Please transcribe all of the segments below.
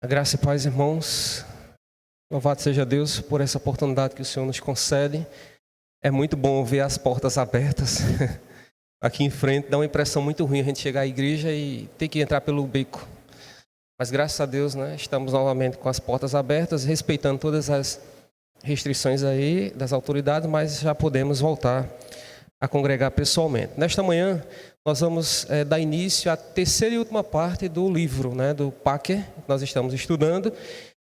A graça e paz, irmãos. Louvado seja Deus por essa oportunidade que o Senhor nos concede. É muito bom ver as portas abertas aqui em frente. Dá uma impressão muito ruim a gente chegar à igreja e ter que entrar pelo beco. Mas graças a Deus, né, estamos novamente com as portas abertas, respeitando todas as restrições aí das autoridades, mas já podemos voltar a congregar pessoalmente. Nesta manhã, nós vamos dar início à terceira e última parte do livro, né, do Packer, que nós estamos estudando.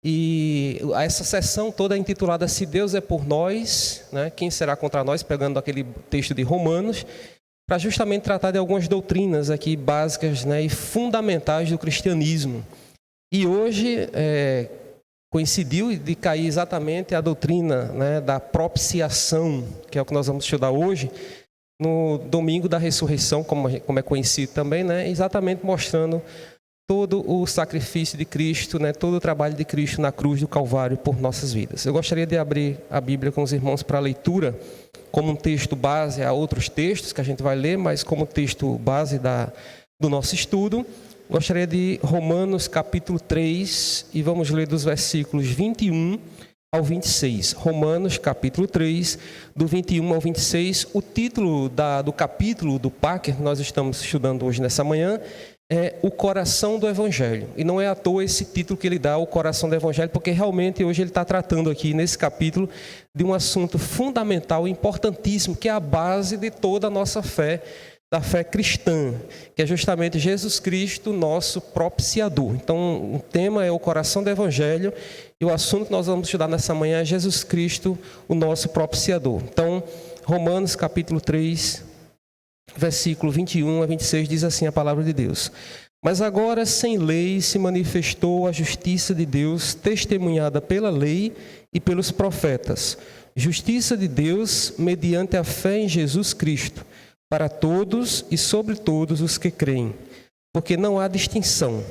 E essa sessão toda é intitulada Se Deus é por nós, né, quem será contra nós? Pegando aquele texto de Romanos, para justamente tratar de algumas doutrinas aqui básicas, né, e fundamentais do cristianismo. E hoje coincidiu de cair exatamente a doutrina, né, da propiciação, que é o que nós vamos estudar hoje, no domingo da ressurreição, como é conhecido também, né, exatamente mostrando todo o sacrifício de Cristo, né, todo o trabalho de Cristo na cruz do Calvário por nossas vidas. Eu gostaria de abrir a Bíblia com os irmãos para a leitura, como um texto base a outros textos que a gente vai ler, mas como texto base do nosso estudo. Gostaria de Romanos capítulo 3, e vamos ler dos versículos 21 ao 26. Romanos capítulo 3, do 21 ao 26. O título do capítulo do Packer, que nós estamos estudando hoje nessa manhã, é O Coração do Evangelho. E não é à toa esse título que ele dá, O Coração do Evangelho, porque realmente hoje ele está tratando aqui nesse capítulo de um assunto fundamental, importantíssimo, que é a base de toda a nossa fé, da fé cristã, que é justamente Jesus Cristo, nosso propiciador. Então, o tema é o coração do Evangelho, e o assunto que nós vamos estudar nessa manhã é Jesus Cristo, o nosso propiciador. Então, Romanos capítulo 3, versículo 21 a 26, diz assim a palavra de Deus. Mas agora, sem lei, se manifestou a justiça de Deus, testemunhada pela lei e pelos profetas. Justiça de Deus mediante a fé em Jesus Cristo, para todos e sobre todos os que creem, porque não há distinção,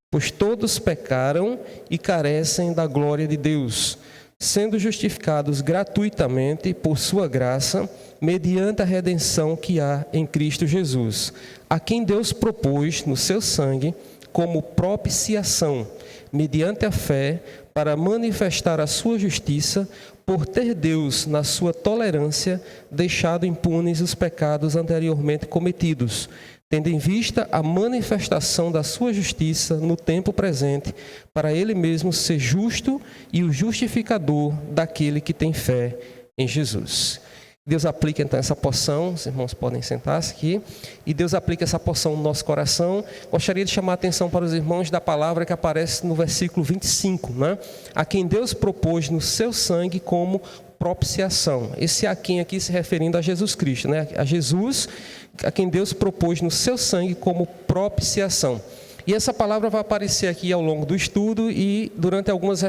pois todos pecaram e carecem da glória de Deus, sendo justificados gratuitamente por sua graça, mediante a redenção que há em Cristo Jesus, a quem Deus propôs no seu sangue como propiciação, mediante a fé, para manifestar a sua justiça, por ter Deus, na sua tolerância, deixado impunes os pecados anteriormente cometidos, tendo em vista a manifestação da sua justiça no tempo presente, para ele mesmo ser justo e o justificador daquele que tem fé em Jesus. Deus aplica então essa porção, os irmãos podem sentar-se aqui, e Deus aplica essa porção no nosso coração. Gostaria de chamar a atenção para os irmãos da palavra que aparece no versículo 25, né? A quem Deus propôs no seu sangue como propiciação. Esse a quem aqui se referindo a Jesus Cristo, né? A Jesus, a quem Deus propôs no seu sangue como propiciação. E essa palavra vai aparecer aqui ao longo do estudo e durante algumas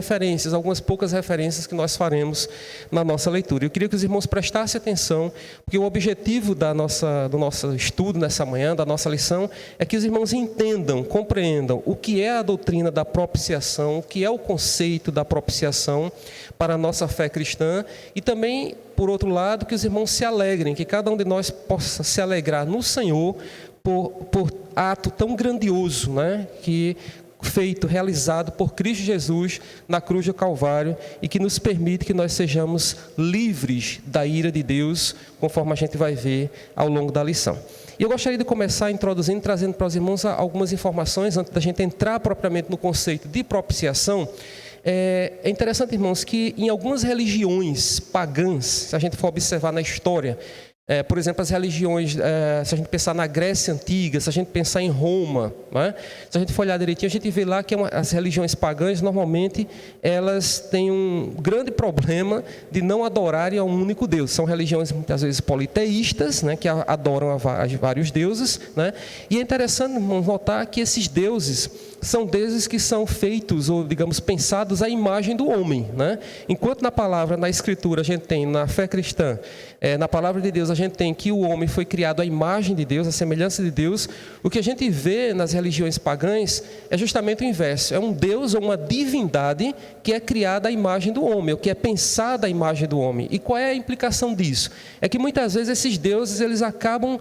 poucas referências que nós faremos na nossa leitura. Eu queria que os irmãos prestassem atenção, porque o objetivo do nosso estudo nessa manhã, da nossa lição, é que os irmãos entendam, compreendam o que é a doutrina da propiciação, o que é o conceito da propiciação para a nossa fé cristã, e também, por outro lado, que os irmãos se alegrem, que cada um de nós possa se alegrar no Senhor, por ato tão grandioso, né, realizado por Cristo Jesus na cruz do Calvário, e que nos permite que nós sejamos livres da ira de Deus, conforme a gente vai ver ao longo da lição. E eu gostaria de começar introduzindo, trazendo para os irmãos algumas informações, antes da gente entrar propriamente no conceito de propiciação. É interessante, irmãos, que em algumas religiões pagãs, se a gente for observar na história, por exemplo, as religiões, se a gente pensar na Grécia Antiga, se a gente pensar em Roma, né? Se a gente for olhar direitinho, a gente vê lá que as religiões pagãs, normalmente, elas têm um grande problema de não adorarem a um único Deus. São religiões, muitas vezes, politeístas, né? Que adoram a vários deuses, né? E é interessante, irmãos, notar que esses deuses são deuses que são feitos, ou digamos, pensados à imagem do homem, né? Enquanto na palavra, na Escritura, a gente tem, na fé cristã, na palavra de Deus, a gente tem que o homem foi criado à imagem de Deus, à semelhança de Deus. O que a gente vê nas religiões pagãs é justamente o inverso. É um Deus ou uma divindade que é criada à imagem do homem, ou que é pensada à imagem do homem. E qual é a implicação disso? É que muitas vezes esses deuses eles acabam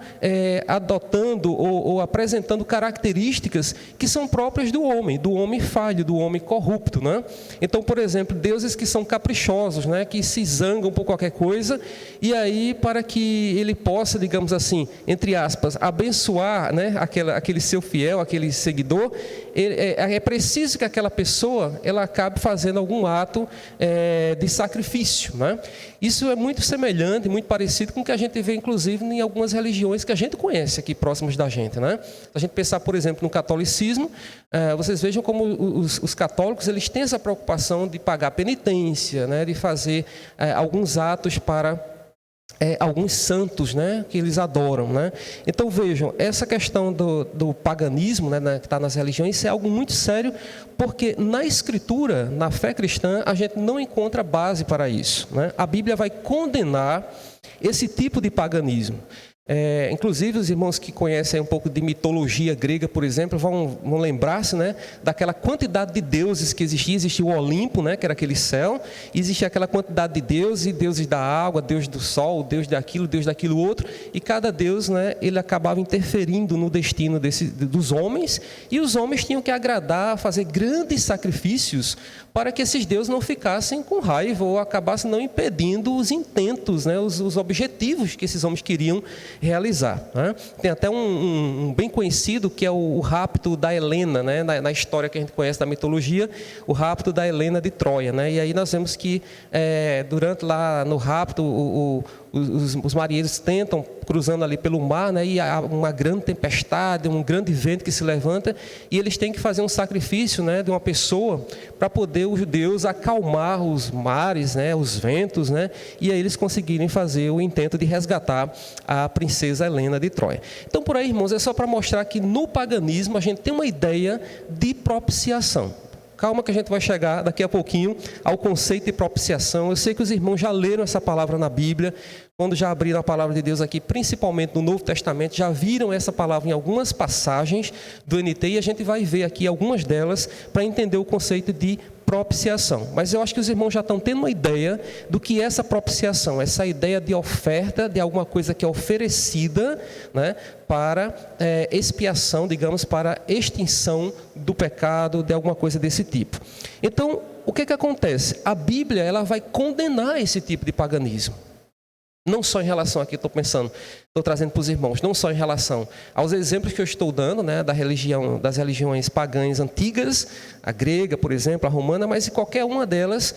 adotando ou apresentando características que são próprias do homem falho, do homem corrupto, né? Então, por exemplo, deuses que são caprichosos, né? Que se zangam por qualquer coisa, e aí para que ele possa, digamos assim, entre aspas, abençoar, né? aquele seu fiel, aquele seguidor, é preciso que aquela pessoa ela acabe fazendo algum ato de sacrifício, né? Isso é muito semelhante, muito parecido com o que a gente vê, inclusive, em algumas religiões que a gente conhece aqui próximas da gente, né? Se a gente pensar, por exemplo, no catolicismo, vocês vejam como os católicos eles têm essa preocupação de pagar penitência, né? De fazer alguns atos para alguns santos, né? Que eles adoram, né? Então vejam, essa questão do paganismo, né? Que está nas religiões, isso é algo muito sério, porque na Escritura, na fé cristã, a gente não encontra base para isso, né? A Bíblia vai condenar esse tipo de paganismo. Inclusive os irmãos que conhecem um pouco de mitologia grega, por exemplo, vão lembrar-se, né, daquela quantidade de deuses que existia. Existia o Olimpo, né, que era aquele céu, e existia aquela quantidade de deuses, e deuses da água, deus do sol, deus daquilo outro, e cada deus, né, ele acabava interferindo no destino dos homens, e os homens tinham que agradar, fazer grandes sacrifícios para que esses deuses não ficassem com raiva ou acabassem não impedindo os intentos, né, os objetivos que esses homens queriam realizar, né? Tem até um bem conhecido que é o rapto da Helena, né? Na história que a gente conhece da mitologia, o rapto da Helena de Troia, né? E aí nós vemos que durante lá no rapto os marinheiros tentam, cruzando ali pelo mar, né, e há uma grande tempestade, um grande vento que se levanta, e eles têm que fazer um sacrifício, né, de uma pessoa para poder os judeus acalmar os mares, né, os ventos, né, e aí eles conseguirem fazer o intento de resgatar a princesa Helena de Troia. Então, por aí, irmãos, é só para mostrar que no paganismo a gente tem uma ideia de propiciação. Calma que a gente vai chegar daqui a pouquinho ao conceito de propiciação. Eu sei que os irmãos já leram essa palavra na Bíblia, quando já abriram a palavra de Deus aqui, principalmente no Novo Testamento, já viram essa palavra em algumas passagens do NT, e a gente vai ver aqui algumas delas para entender o conceito de propiciação. Mas eu acho que os irmãos já estão tendo uma ideia do que é essa propiciação, essa ideia de oferta de alguma coisa que é oferecida, né, para expiação, digamos, para extinção do pecado, de alguma coisa desse tipo. Então, o que acontece? A Bíblia ela vai condenar esse tipo de paganismo. Não só em relação aqui, estou trazendo para os irmãos, não só em relação aos exemplos que eu estou dando, né, das religiões pagãs antigas, a grega, por exemplo, a romana, mas em qualquer uma delas,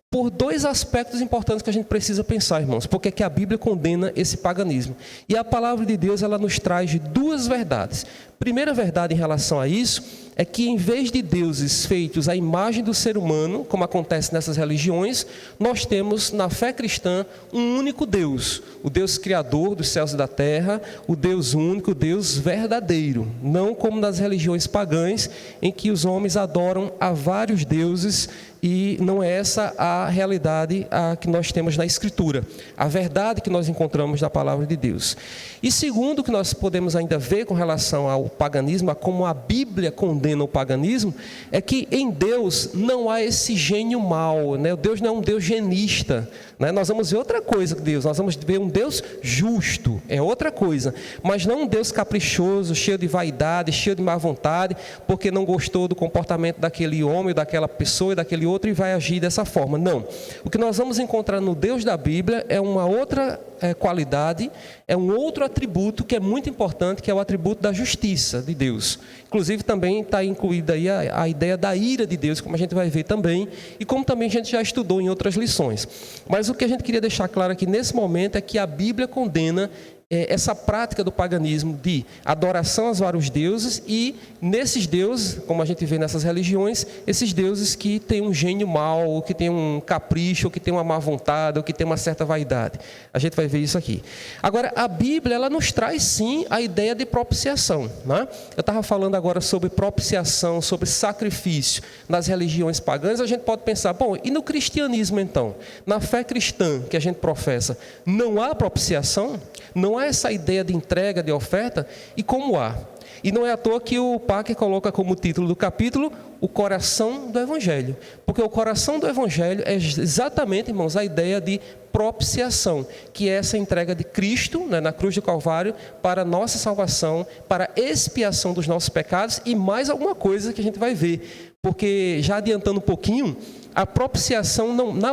por dois aspectos importantes que a gente precisa pensar, irmãos, porque é que a Bíblia condena esse paganismo. E a palavra de Deus, ela nos traz duas verdades. Primeira verdade em relação a isso é que em vez de deuses feitos à imagem do ser humano, como acontece nessas religiões, nós temos na fé cristã um único Deus, o Deus criador dos céus e da terra, o Deus único, o Deus verdadeiro, não como nas religiões pagãs em que os homens adoram a vários deuses. E não é essa a realidade que nós temos na Escritura, a verdade que nós encontramos na palavra de Deus. E segundo, que nós podemos ainda ver com relação ao paganismo, a como a Bíblia condena o paganismo, é que em Deus não há esse gênio mau, né? Deus não é um Deus genista, né? Nós vamos ver outra coisa que Deus, nós vamos ver um Deus justo, é outra coisa, mas não um Deus caprichoso, cheio de vaidade, cheio de má vontade, porque não gostou do comportamento daquele homem, daquela pessoa e daquele outro e vai agir dessa forma. Não. O que nós vamos encontrar no Deus da Bíblia é uma outra qualidade, é um outro atributo que é muito importante, que é o atributo da justiça de Deus. Inclusive também está incluída aí a ideia da ira de Deus, como a gente vai ver também, e como também a gente já estudou em outras lições. Mas o que a gente queria deixar claro aqui nesse momento é que a Bíblia condena essa prática do paganismo de adoração aos vários deuses, e nesses deuses, como a gente vê nessas religiões, esses deuses que têm um gênio mau, ou que têm um capricho, ou que têm uma má vontade, ou que têm uma certa vaidade. A gente vai ver isso aqui. Agora, a Bíblia, ela nos traz sim a ideia de propiciação, né? Eu estava falando agora sobre propiciação, sobre sacrifício nas religiões pagãs. A gente pode pensar, bom, e no cristianismo então? Na fé cristã que a gente professa, não há propiciação? Não há essa ideia de entrega, de oferta? E como há? E não é à toa que o Packer coloca como título do capítulo o coração do Evangelho. Porque o coração do Evangelho é exatamente, irmãos, a ideia de propiciação, que é essa entrega de Cristo, né, na cruz do Calvário, para a nossa salvação, para a expiação dos nossos pecados e mais alguma coisa que a gente vai ver. Porque, já adiantando um pouquinho, na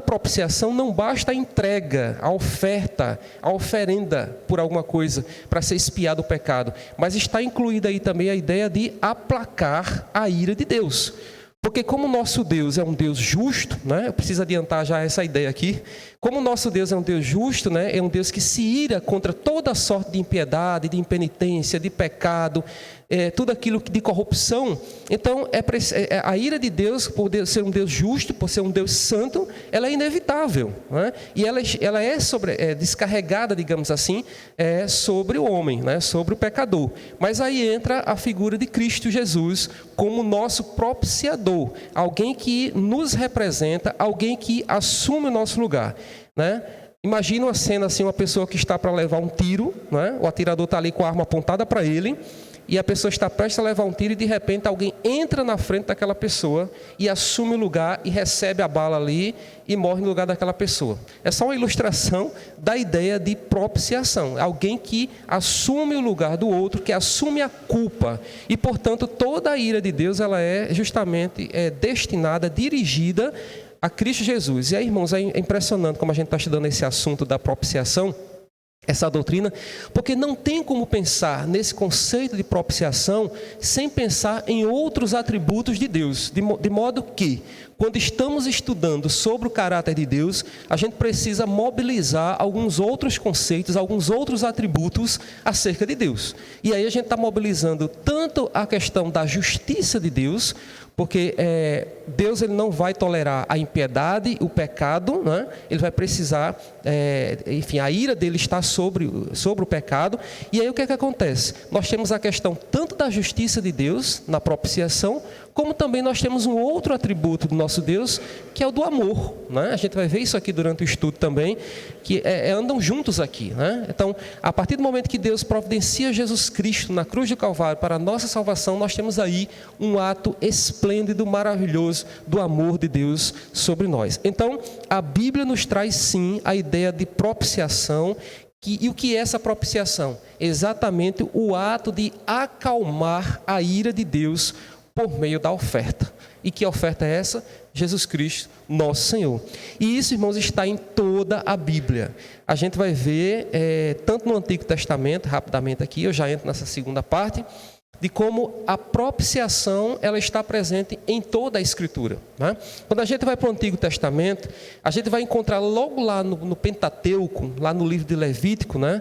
propiciação não basta a entrega, a oferta, a oferenda por alguma coisa para ser expiado o pecado, mas está incluída aí também a ideia de aplacar a ira de Deus. Porque como o nosso Deus é um Deus justo, né? Eu preciso adiantar já essa ideia aqui. Como o nosso Deus é um Deus justo, né? É um Deus que se ira contra toda sorte de impiedade, de impenitência, de pecado, tudo aquilo de corrupção. Então, a ira de Deus, por ser um Deus justo, por ser um Deus santo, ela é inevitável, né? E ela é descarregada, digamos assim, sobre o homem, né? Sobre o pecador. Mas aí entra a figura de Cristo Jesus como nosso propiciador, alguém que nos representa, alguém que assume o nosso lugar, né? Imagina uma cena assim, uma pessoa que está para levar um tiro, né? O atirador está ali com a arma apontada para ele, e a pessoa está prestes a levar um tiro e de repente alguém entra na frente daquela pessoa e assume o lugar e recebe a bala ali e morre no lugar daquela pessoa. É só uma ilustração da ideia de propiciação. Alguém que assume o lugar do outro, que assume a culpa. E, portanto, toda a ira de Deus ela é justamente destinada, dirigida a Cristo Jesus. E aí, irmãos, é impressionante como a gente está estudando esse assunto da propiciação, essa doutrina, porque não tem como pensar nesse conceito de propiciação sem pensar em outros atributos de Deus, de modo que, quando estamos estudando sobre o caráter de Deus, a gente precisa mobilizar alguns outros conceitos, alguns outros atributos acerca de Deus. E aí a gente está mobilizando tanto a questão da justiça de Deus, porque Deus ele não vai tolerar a impiedade, o pecado, né? Ele vai precisar, enfim, a ira dele está sobre o pecado. E aí o que é que acontece? Nós temos a questão tanto da justiça de Deus na propiciação, como também nós temos um outro atributo do nosso Deus, que é o do amor, né? A gente vai ver isso aqui durante o estudo também, que andam juntos aqui, né? Então, a partir do momento que Deus providencia Jesus Cristo na cruz do Calvário para a nossa salvação, nós temos aí um ato esplêndido, maravilhoso do amor de Deus sobre nós. Então, a Bíblia nos traz sim a ideia de propiciação. E o que é essa propiciação? Exatamente o ato de acalmar a ira de Deus por meio da oferta. E que oferta é essa? Jesus Cristo, nosso Senhor. E isso, irmãos, está em toda a Bíblia. A gente vai ver, tanto no Antigo Testamento, rapidamente aqui, eu já entro nessa segunda parte, de como a propiciação ela está presente em toda a Escritura, né? Quando a gente vai para o Antigo Testamento, a gente vai encontrar logo lá no Pentateuco, lá no livro de Levítico, né?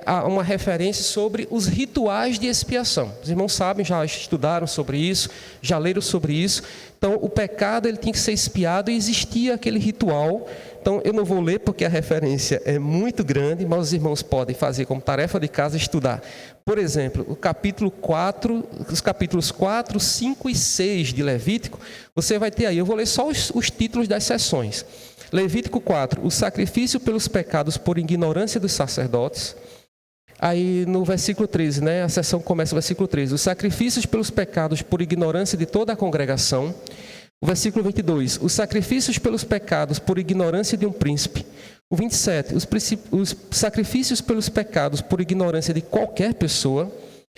Há uma referência sobre os rituais de expiação. Os irmãos sabem, já estudaram sobre isso, já leram sobre isso. Então, o pecado ele tinha que ser expiado e existia aquele ritual. Então, eu não vou ler porque a referência é muito grande, mas os irmãos podem fazer como tarefa de casa estudar. Por exemplo, os capítulos 4, 5 e 6 de Levítico, você vai ter aí, eu vou ler só os títulos das sessões. Levítico 4, o sacrifício pelos pecados por ignorância dos sacerdotes. Aí no versículo 13, né, a sessão começa no versículo 13, os sacrifícios pelos pecados por ignorância de toda a congregação. O versículo 22, os sacrifícios pelos pecados por ignorância de um príncipe. O 27, os sacrifícios pelos pecados por ignorância de qualquer pessoa.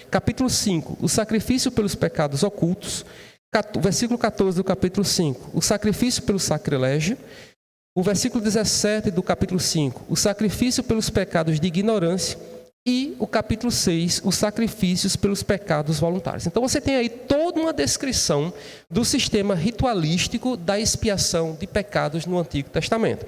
Capítulo 5, o sacrifício pelos pecados ocultos. O versículo 14 do capítulo 5, o sacrifício pelo sacrilégio. O versículo 17 do capítulo 5, o sacrifício pelos pecados de ignorância. E o capítulo 6, os sacrifícios pelos pecados voluntários. Então você tem aí toda uma descrição do sistema ritualístico da expiação de pecados no Antigo Testamento.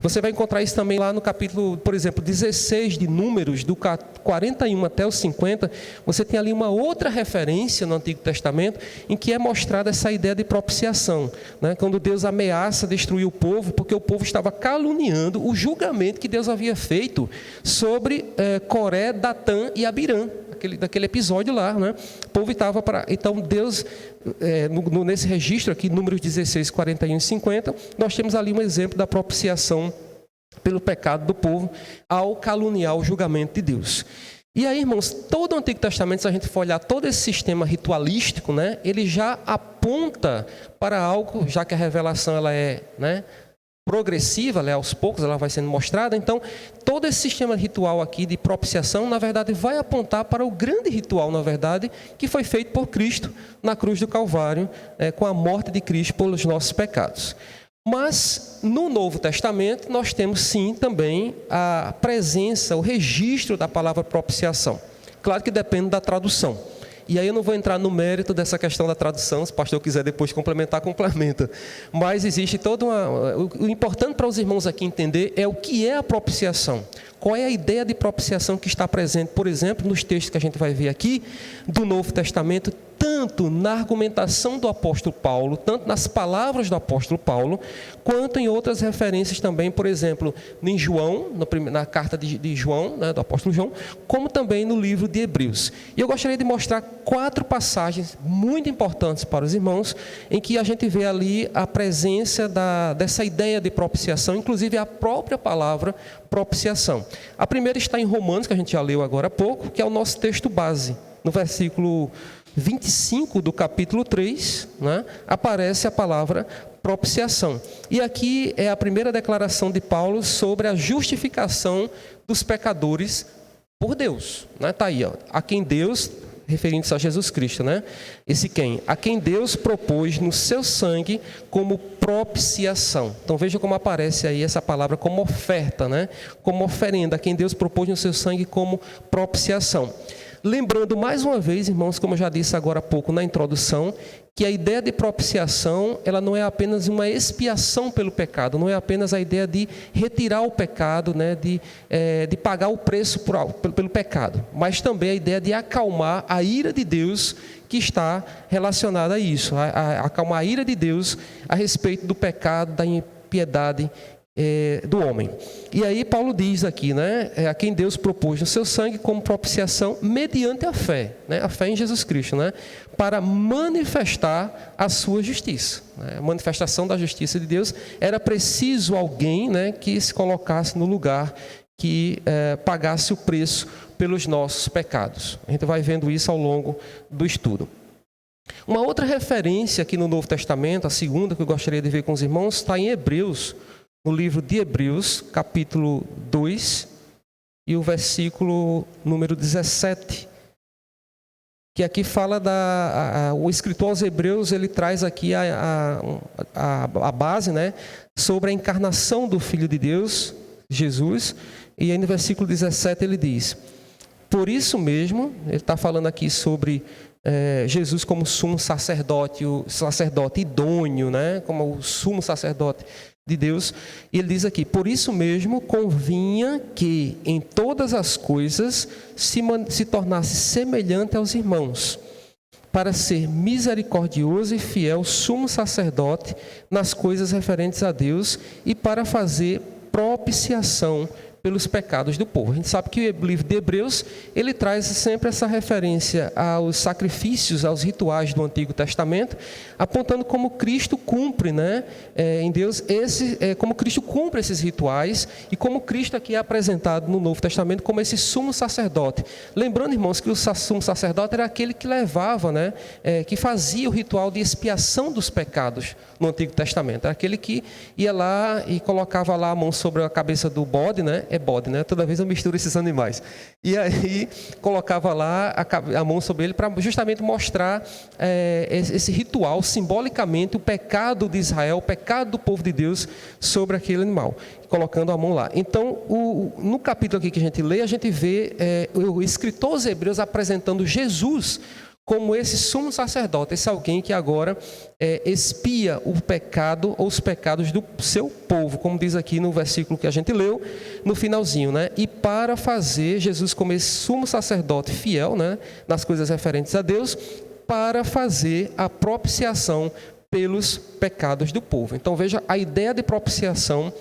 Você vai encontrar isso também lá no capítulo, por exemplo, 16 de Números, do 41 até o 50. Você tem ali uma outra referência no Antigo Testamento em que é mostrada essa ideia de propiciação, né? Quando Deus ameaça destruir o povo, porque o povo estava caluniando o julgamento que Deus havia feito sobre Coré, Datã e Abirã. Daquele episódio lá, né? O povo estava para... Então, Deus, nesse registro aqui, Números 16, 41 e 50, nós temos ali um exemplo da propiciação pelo pecado do povo ao caluniar o julgamento de Deus. E aí, irmãos, todo o Antigo Testamento, se a gente for olhar todo esse sistema ritualístico, né, ele já aponta para algo, já que a revelação ela é, né, progressiva, ela é aos poucos, ela vai sendo mostrada. Então, todo esse sistema ritual aqui de propiciação, na verdade, vai apontar para o grande ritual, na verdade, que foi feito por Cristo na cruz do Calvário, com a morte de Cristo pelos nossos pecados. Mas, no Novo Testamento, nós temos, sim, também a presença, o registro da palavra propiciação. Claro que depende da tradução. E aí eu não vou entrar no mérito dessa questão da tradução, se o pastor quiser depois complementar, complementa. Mas existe toda uma... O importante para os irmãos aqui entender é o que é a propiciação. Qual é a ideia de propiciação que está presente, por exemplo, nos textos que a gente vai ver aqui do Novo Testamento, tanto na argumentação do apóstolo Paulo, tanto nas palavras do apóstolo Paulo, quanto em outras referências também, por exemplo, em João, na carta de João, né, do apóstolo João, como também no livro de Hebreus. E eu gostaria de mostrar 4 passagens muito importantes para os irmãos, em que a gente vê ali a presença dessa ideia de propiciação, inclusive a própria palavra propiciação. A primeira está em Romanos, que a gente já leu agora há pouco, que é o nosso texto base. No versículo 25 do capítulo 3, né, aparece a palavra propiciação. E aqui é a primeira declaração de Paulo sobre a justificação dos pecadores por Deus. Está aí, ó, a quem Deus, referindo-se a Jesus Cristo, né? Esse quem? A quem Deus propôs no seu sangue como propiciação. Então veja como aparece aí essa palavra como oferta, né? Como oferenda, a quem Deus propôs no seu sangue como propiciação. Lembrando mais uma vez, irmãos, como eu já disse agora há pouco na introdução, que a ideia de propiciação, ela não é apenas uma expiação pelo pecado, não é apenas a ideia de retirar o pecado, né, de pagar o preço pelo pecado, mas também a ideia de acalmar a ira de Deus que está relacionada a isso, acalmar a ira de Deus a respeito do pecado, da impiedade do homem. E aí Paulo diz aqui, né, a quem Deus propôs no seu sangue como propiciação mediante a fé, né, a fé em Jesus Cristo, né, para manifestar a sua justiça, né, a manifestação da justiça de Deus. Era preciso alguém, né, que se colocasse no lugar, que pagasse o preço pelos nossos pecados. A gente vai vendo isso ao longo do estudo. Uma outra referência aqui no Novo Testamento, a segunda que eu gostaria de ver com os irmãos, está em Hebreus, no livro de Hebreus, capítulo 2, e o versículo número 17, que aqui fala o escritor aos Hebreus, ele traz aqui a base, né, sobre a encarnação do Filho de Deus, Jesus, e aí no versículo 17 ele diz: por isso mesmo, ele está falando aqui sobre Jesus como sumo sacerdote, o sacerdote idôneo, né, como o sumo sacerdote de Deus, e ele diz aqui: por isso mesmo convinha que em todas as coisas se tornasse semelhante aos irmãos, para ser misericordioso e fiel sumo sacerdote nas coisas referentes a Deus e para fazer propiciação pelos pecados do povo. A gente sabe que o livro de Hebreus, ele traz sempre essa referência aos sacrifícios, aos rituais do Antigo Testamento, apontando como Cristo cumpre, né, em Deus, como Cristo cumpre esses rituais e como Cristo aqui é apresentado no Novo Testamento como esse sumo sacerdote. Lembrando, irmãos, que o sumo sacerdote era aquele que levava, né, que fazia o ritual de expiação dos pecados no Antigo Testamento. Era aquele que ia lá e colocava lá a mão sobre a cabeça do bode, né? É bode, né? Toda vez eu misturo esses animais. E aí colocava lá a mão sobre ele para justamente mostrar esse ritual, simbolicamente, o pecado de Israel, o pecado do povo de Deus sobre aquele animal, colocando a mão lá. Então, no capítulo aqui que a gente lê, a gente vê o escritor aos Hebreus apresentando Jesus como esse sumo sacerdote, esse alguém que agora expia o pecado ou os pecados do seu povo, como diz aqui no versículo que a gente leu, no finalzinho, né? E para fazer Jesus como esse sumo sacerdote fiel, né, nas coisas referentes a Deus, para fazer a propiciação pelos pecados do povo. Então veja, a ideia de propiciação,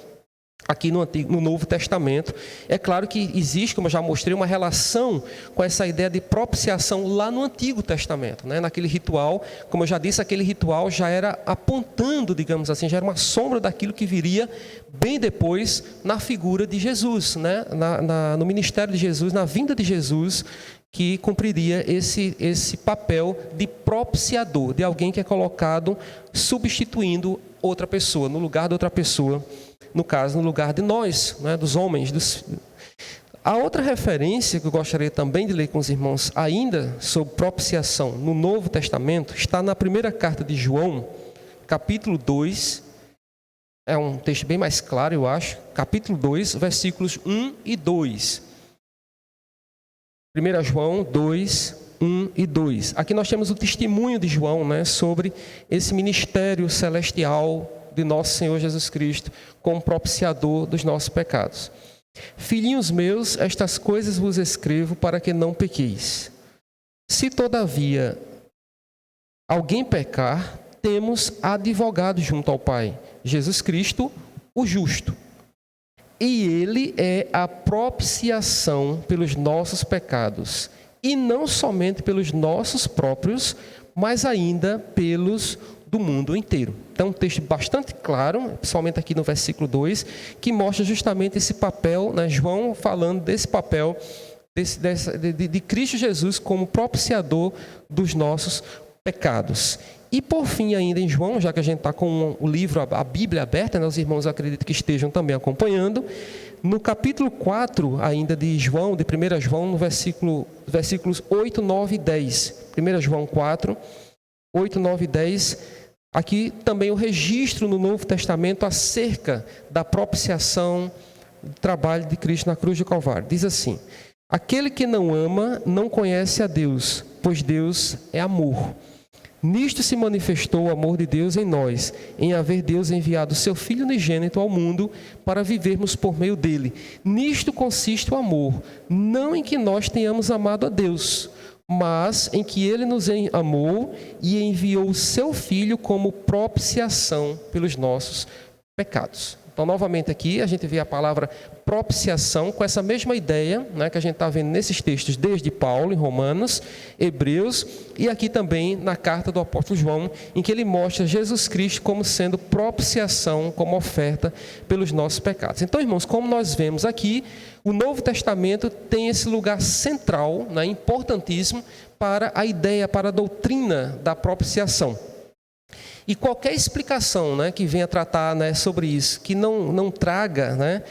aqui no Novo Testamento. É claro que existe, como eu já mostrei, uma relação com essa ideia de propiciação lá no Antigo Testamento, né? Naquele ritual, como eu já disse, aquele ritual já era apontando, digamos assim, já era uma sombra daquilo que viria bem depois na figura de Jesus, né? No ministério de Jesus, na vinda de Jesus, que cumpriria esse papel de propiciador, de alguém que é colocado substituindo outra pessoa, no lugar de outra pessoa, no caso, no lugar de nós, né, dos homens. A outra referência que eu gostaria também de ler com os irmãos, ainda sobre propiciação no Novo Testamento, está na primeira carta de João, capítulo 2, é um texto bem mais claro, eu acho, capítulo 2, versículos 1 e 2. 1 João 2, 1 e 2. Aqui nós temos o testemunho de João, né, sobre esse ministério celestial de nosso Senhor Jesus Cristo como propiciador dos nossos pecados. Filhinhos meus, estas coisas vos escrevo para que não pequeis. Se todavia alguém pecar, temos advogado junto ao Pai, Jesus Cristo, o justo. E ele é a propiciação pelos nossos pecados, e não somente pelos nossos próprios, mas ainda pelos do mundo inteiro. Então, um texto bastante claro, principalmente aqui no versículo 2, que mostra justamente esse papel, né? João falando desse papel de Cristo Jesus como propiciador dos nossos pecados. E por fim ainda em João, já que a gente está com o livro, a Bíblia aberta, né? Os irmãos acredito que estejam também acompanhando, no capítulo 4 ainda de João, de 1 João, no versículos 8, 9 e 10. 1 João 4, 8, 9 e 10, aqui também o registro no Novo Testamento acerca da propiciação do trabalho de Cristo na cruz do Calvário. Diz assim: aquele que não ama não conhece a Deus, pois Deus é amor. Nisto se manifestou o amor de Deus em nós, em haver Deus enviado o seu Filho unigênito ao mundo para vivermos por meio dele. Nisto consiste o amor, não em que nós tenhamos amado a Deus, mas em que ele nos amou e enviou o seu Filho como propiciação pelos nossos pecados. Então, novamente aqui, a gente vê a palavra propiciação com essa mesma ideia, né, que a gente está vendo nesses textos, desde Paulo, em Romanos, Hebreus, e aqui também na carta do apóstolo João, em que ele mostra Jesus Cristo como sendo propiciação, como oferta pelos nossos pecados. Então, irmãos, como nós vemos aqui, o Novo Testamento tem esse lugar central, né, importantíssimo, para a ideia, para a doutrina da propiciação. E qualquer explicação, né, que venha tratar, né, sobre isso, que não traga, né,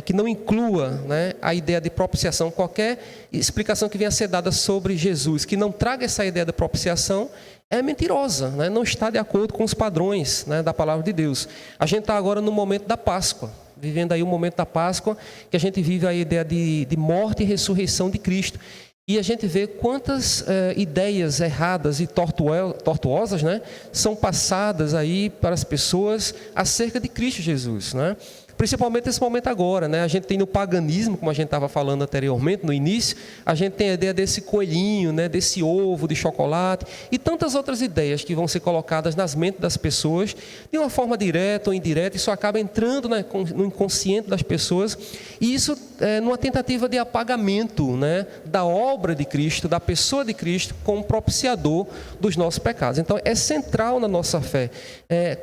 que não inclua, né, a ideia de propiciação, qualquer explicação que venha a ser dada sobre Jesus, que não traga essa ideia da propiciação, é mentirosa, né, não está de acordo com os padrões, né, da palavra de Deus. A gente está agora no momento da Páscoa, vivendo aí o momento da Páscoa, que a gente vive a ideia de morte e ressurreição de Cristo. E a gente vê quantas ideias erradas e tortuosas, né, são passadas aí para as pessoas acerca de Cristo Jesus, né? Principalmente nesse momento agora, né? A gente tem no paganismo, como a gente estava falando anteriormente, no início, a gente tem a ideia desse coelhinho, né? Desse ovo de chocolate e tantas outras ideias que vão ser colocadas nas mentes das pessoas de uma forma direta ou indireta. Isso acaba entrando, né, no inconsciente das pessoas, e isso numa tentativa de apagamento, né, da obra de Cristo, da pessoa de Cristo como propiciador dos nossos pecados. Então é central na nossa fé.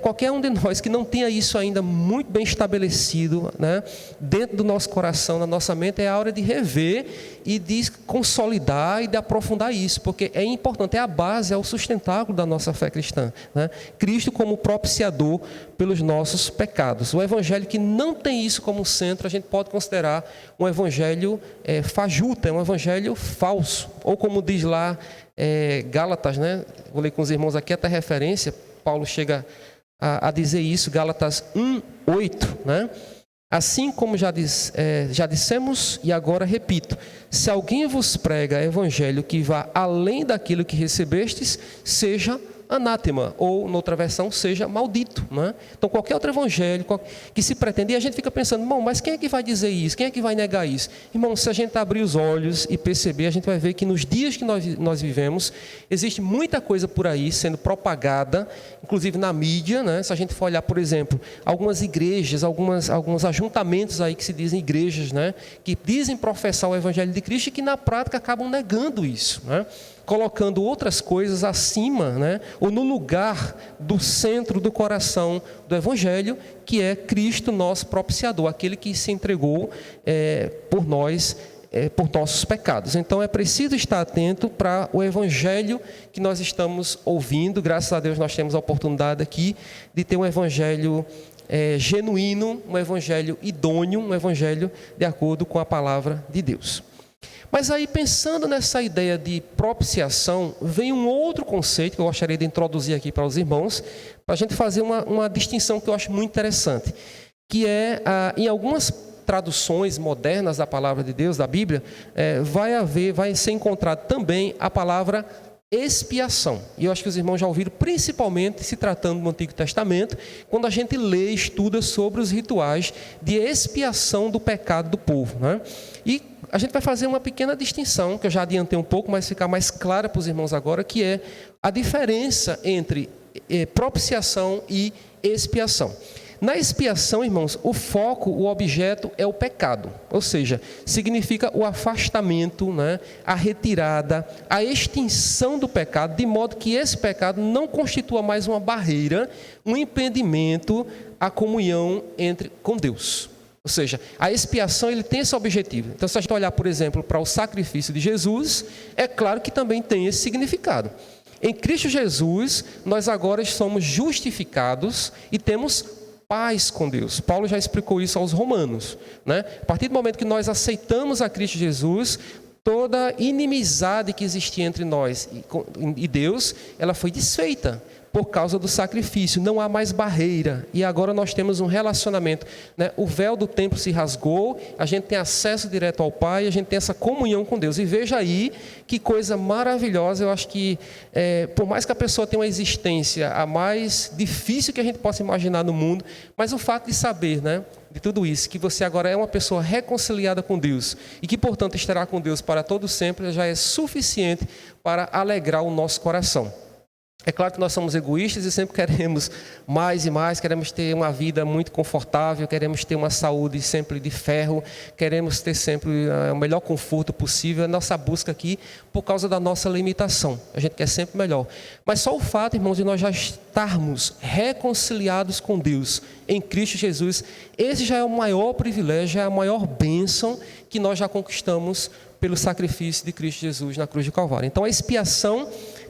Qualquer um de nós que não tenha isso ainda muito bem estabelecido, né, dentro do nosso coração, na nossa mente, é a hora de rever e de consolidar e de aprofundar isso, porque é importante, é a base, é o sustentáculo da nossa fé cristã, né? Cristo como propiciador pelos nossos pecados. O evangelho que não tem isso como centro, a gente pode considerar um evangelho fajuto, é um evangelho falso, ou como diz lá Gálatas, né? Vou ler com os irmãos aqui até referência, Paulo chega a dizer isso, Gálatas 1:8, né? Assim como já dissemos e agora repito, se alguém vos prega evangelho que vá além daquilo que recebestes, seja anátema, ou, noutra versão, seja maldito. Né? Então, qualquer outro evangelho que se pretende, e a gente fica pensando, irmão, mas quem é que vai dizer isso? Quem é que vai negar isso? Irmão, se a gente abrir os olhos e perceber, a gente vai ver que nos dias que nós vivemos, existe muita coisa por aí sendo propagada, inclusive na mídia, né? Se a gente for olhar, por exemplo, algumas igrejas, alguns ajuntamentos aí que se dizem igrejas, né? Que dizem professar o evangelho de Cristo e que na prática acabam negando isso, né? Colocando outras coisas acima, né? Ou no lugar do centro do coração do evangelho, que é Cristo, nosso propiciador, aquele que se entregou por nós, por nossos pecados. Então é preciso estar atento para o evangelho que nós estamos ouvindo. Graças a Deus nós temos a oportunidade aqui de ter um evangelho genuíno, um evangelho idôneo, um evangelho de acordo com a palavra de Deus. Mas aí, pensando nessa ideia de propiciação, vem um outro conceito que eu gostaria de introduzir aqui para os irmãos, para a gente fazer uma distinção que eu acho muito interessante, que é, em algumas traduções modernas da palavra de Deus, da Bíblia, vai ser encontrado também a palavra expiação. E eu acho que os irmãos já ouviram, principalmente se tratando do Antigo Testamento, quando a gente lê e estuda sobre os rituais de expiação do pecado do povo, né? E a gente vai fazer uma pequena distinção, que eu já adiantei um pouco, mas ficar mais clara para os irmãos agora, que é a diferença entre propiciação e expiação. Na expiação, irmãos, o foco, o objeto é o pecado, ou seja, significa o afastamento, né, a retirada, a extinção do pecado, de modo que esse pecado não constitua mais uma barreira, um impedimento à comunhão com Deus. Ou seja, a expiação ele tem esse objetivo. Então, se a gente olhar, por exemplo, para o sacrifício de Jesus, é claro que também tem esse significado. Em Cristo Jesus, nós agora somos justificados e temos paz com Deus. Paulo já explicou isso aos romanos, né? A partir do momento que nós aceitamos a Cristo Jesus, toda inimizade que existia entre nós e Deus, ela foi desfeita por causa do sacrifício. Não há mais barreira e agora nós temos um relacionamento, né? O véu do templo se rasgou, a gente tem acesso direto ao Pai, a gente tem essa comunhão com Deus. E veja aí que coisa maravilhosa. Eu acho que por mais que a pessoa tenha uma existência a mais difícil que a gente possa imaginar no mundo, mas o fato de saber, né, de tudo isso, que você agora é uma pessoa reconciliada com Deus e que, portanto, estará com Deus para todo sempre, já é suficiente para alegrar o nosso coração. É claro que nós somos egoístas e sempre queremos mais e mais, queremos ter uma vida muito confortável, queremos ter uma saúde sempre de ferro, queremos ter sempre o melhor conforto possível. É a nossa busca aqui por causa da nossa limitação. A gente quer sempre melhor. Mas só o fato, irmãos, de nós já estarmos reconciliados com Deus em Cristo Jesus, esse já é o maior privilégio, é a maior bênção que nós já conquistamos pelo sacrifício de Cristo Jesus na cruz do Calvário. Então a expiação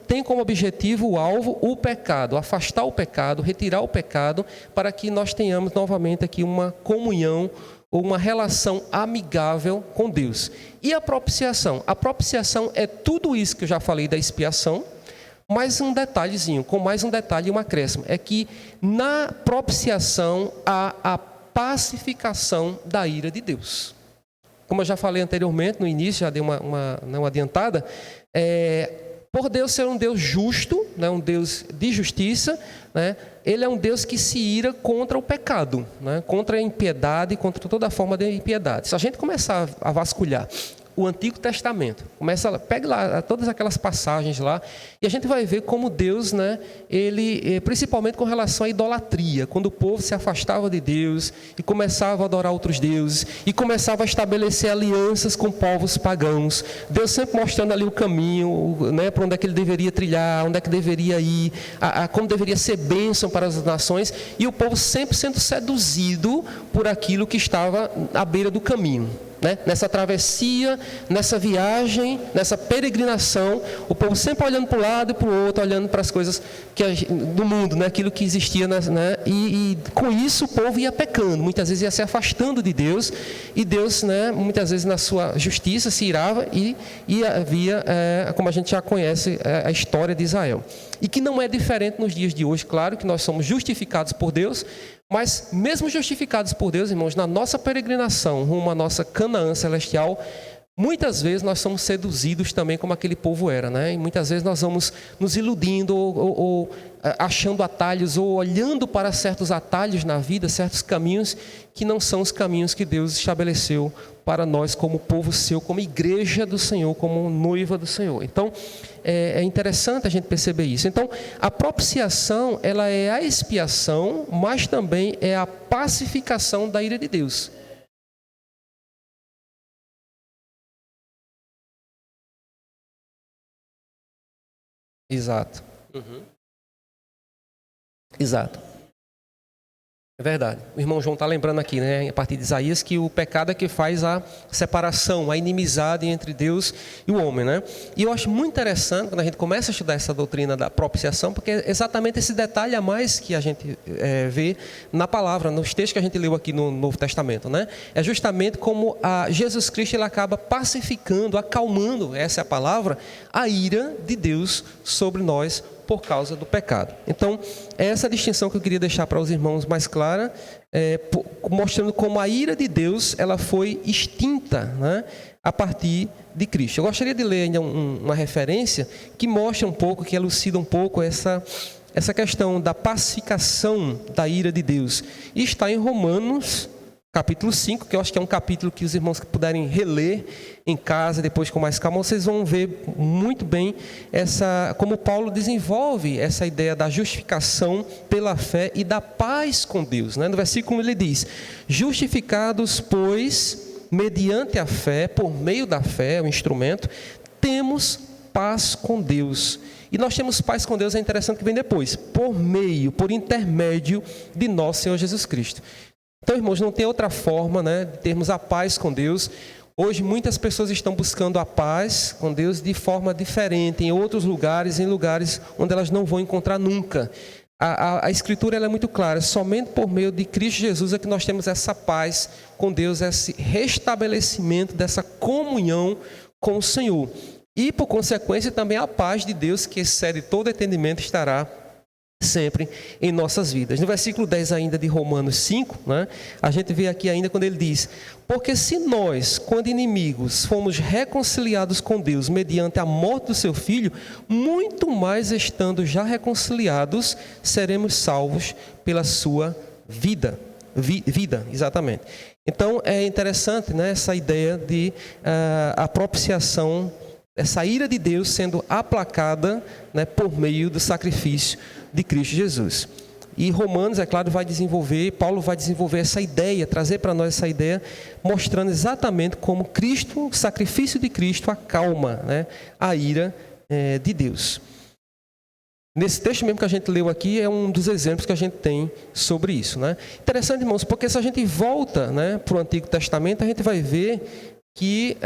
tem como objetivo o alvo, o pecado, afastar o pecado, retirar o pecado, para que nós tenhamos novamente aqui uma comunhão ou uma relação amigável com Deus. E a propiciação? A propiciação é tudo isso que eu já falei da expiação, mais um detalhezinho, com mais um detalhe e um acréscimo, é que na propiciação há a pacificação da ira de Deus. Como eu já falei anteriormente, no início, já dei uma adiantada, por Deus ser um Deus justo, né, um Deus de justiça, né, Ele é um Deus que se ira contra o pecado, né, contra a impiedade, contra toda forma de impiedade. Se a gente começar a vasculhar o Antigo Testamento, pega lá todas aquelas passagens lá, e a gente vai ver como Deus, né, ele, principalmente com relação à idolatria, quando o povo se afastava de Deus e começava a adorar outros deuses e começava a estabelecer alianças com povos pagãos, Deus sempre mostrando ali o caminho, né, para onde é que ele deveria trilhar, onde é que deveria ir, como deveria ser bênção para as nações, e o povo sempre sendo seduzido por aquilo que estava à beira do caminho. Né? Nessa travessia, nessa viagem, nessa peregrinação, o povo sempre olhando para um lado e para o outro, olhando para as coisas do mundo, né? Aquilo que existia, né? E com isso o povo ia pecando, muitas vezes ia se afastando de Deus, e Deus, né, muitas vezes na sua justiça se irava e havia, como a gente já conhece, a história de Israel. E que não é diferente nos dias de hoje. Claro que nós somos justificados por Deus, mas mesmo justificados por Deus, irmãos, na nossa peregrinação rumo à nossa Canaã celestial, Muitas vezes nós somos seduzidos também como aquele povo era, né? E muitas vezes nós vamos nos iludindo ou achando atalhos ou olhando para certos atalhos na vida, certos caminhos que não são os caminhos que Deus estabeleceu para nós como povo seu, como igreja do Senhor, como noiva do Senhor. Então, é interessante a gente perceber isso. Então, a propiciação, ela é a expiação, mas também é a pacificação da ira de Deus. Exato. Exato. É verdade. O irmão João está lembrando aqui, né, a partir de Isaías, que o pecado é que faz a separação, a inimizade entre Deus e o homem, né? E eu acho muito interessante quando a gente começa a estudar essa doutrina da propiciação, porque é exatamente esse detalhe a mais que a gente vê na palavra, nos textos que a gente leu aqui no Novo Testamento, né? É justamente como Jesus Cristo ele acaba pacificando, acalmando, essa é a palavra, a ira de Deus sobre nós por causa do pecado. Então, é essa distinção que eu queria deixar para os irmãos mais clara, mostrando como a ira de Deus ela foi extinta, né, a partir de Cristo. Eu gostaria de ler ainda uma referência que mostra um pouco, que elucida um pouco essa questão da pacificação da ira de Deus. E está em Romanos, capítulo 5, que eu acho que é um capítulo que os irmãos que puderem reler em casa, depois com mais calma, vocês vão ver muito bem como Paulo desenvolve essa ideia da justificação pela fé e da paz com Deus, né? No versículo ele diz: justificados, pois, mediante a fé, por meio da fé, o instrumento, temos paz com Deus. E nós temos paz com Deus, é interessante que vem depois, por intermédio de nosso Senhor Jesus Cristo. Então, irmãos, não tem outra forma, né, de termos a paz com Deus. Hoje, muitas pessoas estão buscando a paz com Deus de forma diferente, em outros lugares, em lugares onde elas não vão encontrar nunca. A Escritura ela é muito clara, somente por meio de Cristo Jesus é que nós temos essa paz com Deus, esse restabelecimento dessa comunhão com o Senhor. E, por consequência, também a paz de Deus, que excede todo entendimento, estará sempre em nossas vidas. No versículo 10 ainda de Romanos 5, né, a gente vê aqui ainda quando ele diz: porque se nós, quando inimigos, fomos reconciliados com Deus mediante a morte do seu Filho, muito mais estando já reconciliados, seremos salvos pela sua vida. Vida, exatamente. Então é interessante, né, essa ideia de a propiciação, essa ira de Deus sendo aplacada, né, por meio do sacrifício de Cristo Jesus. E Romanos, é claro, Paulo vai desenvolver essa ideia, trazer para nós essa ideia, mostrando exatamente como Cristo, o sacrifício de Cristo, acalma, né, a ira de Deus. Nesse texto mesmo que a gente leu aqui, é um dos exemplos que a gente tem sobre isso, né? Interessante, irmãos, porque se a gente volta, né, para o Antigo Testamento, a gente vai ver que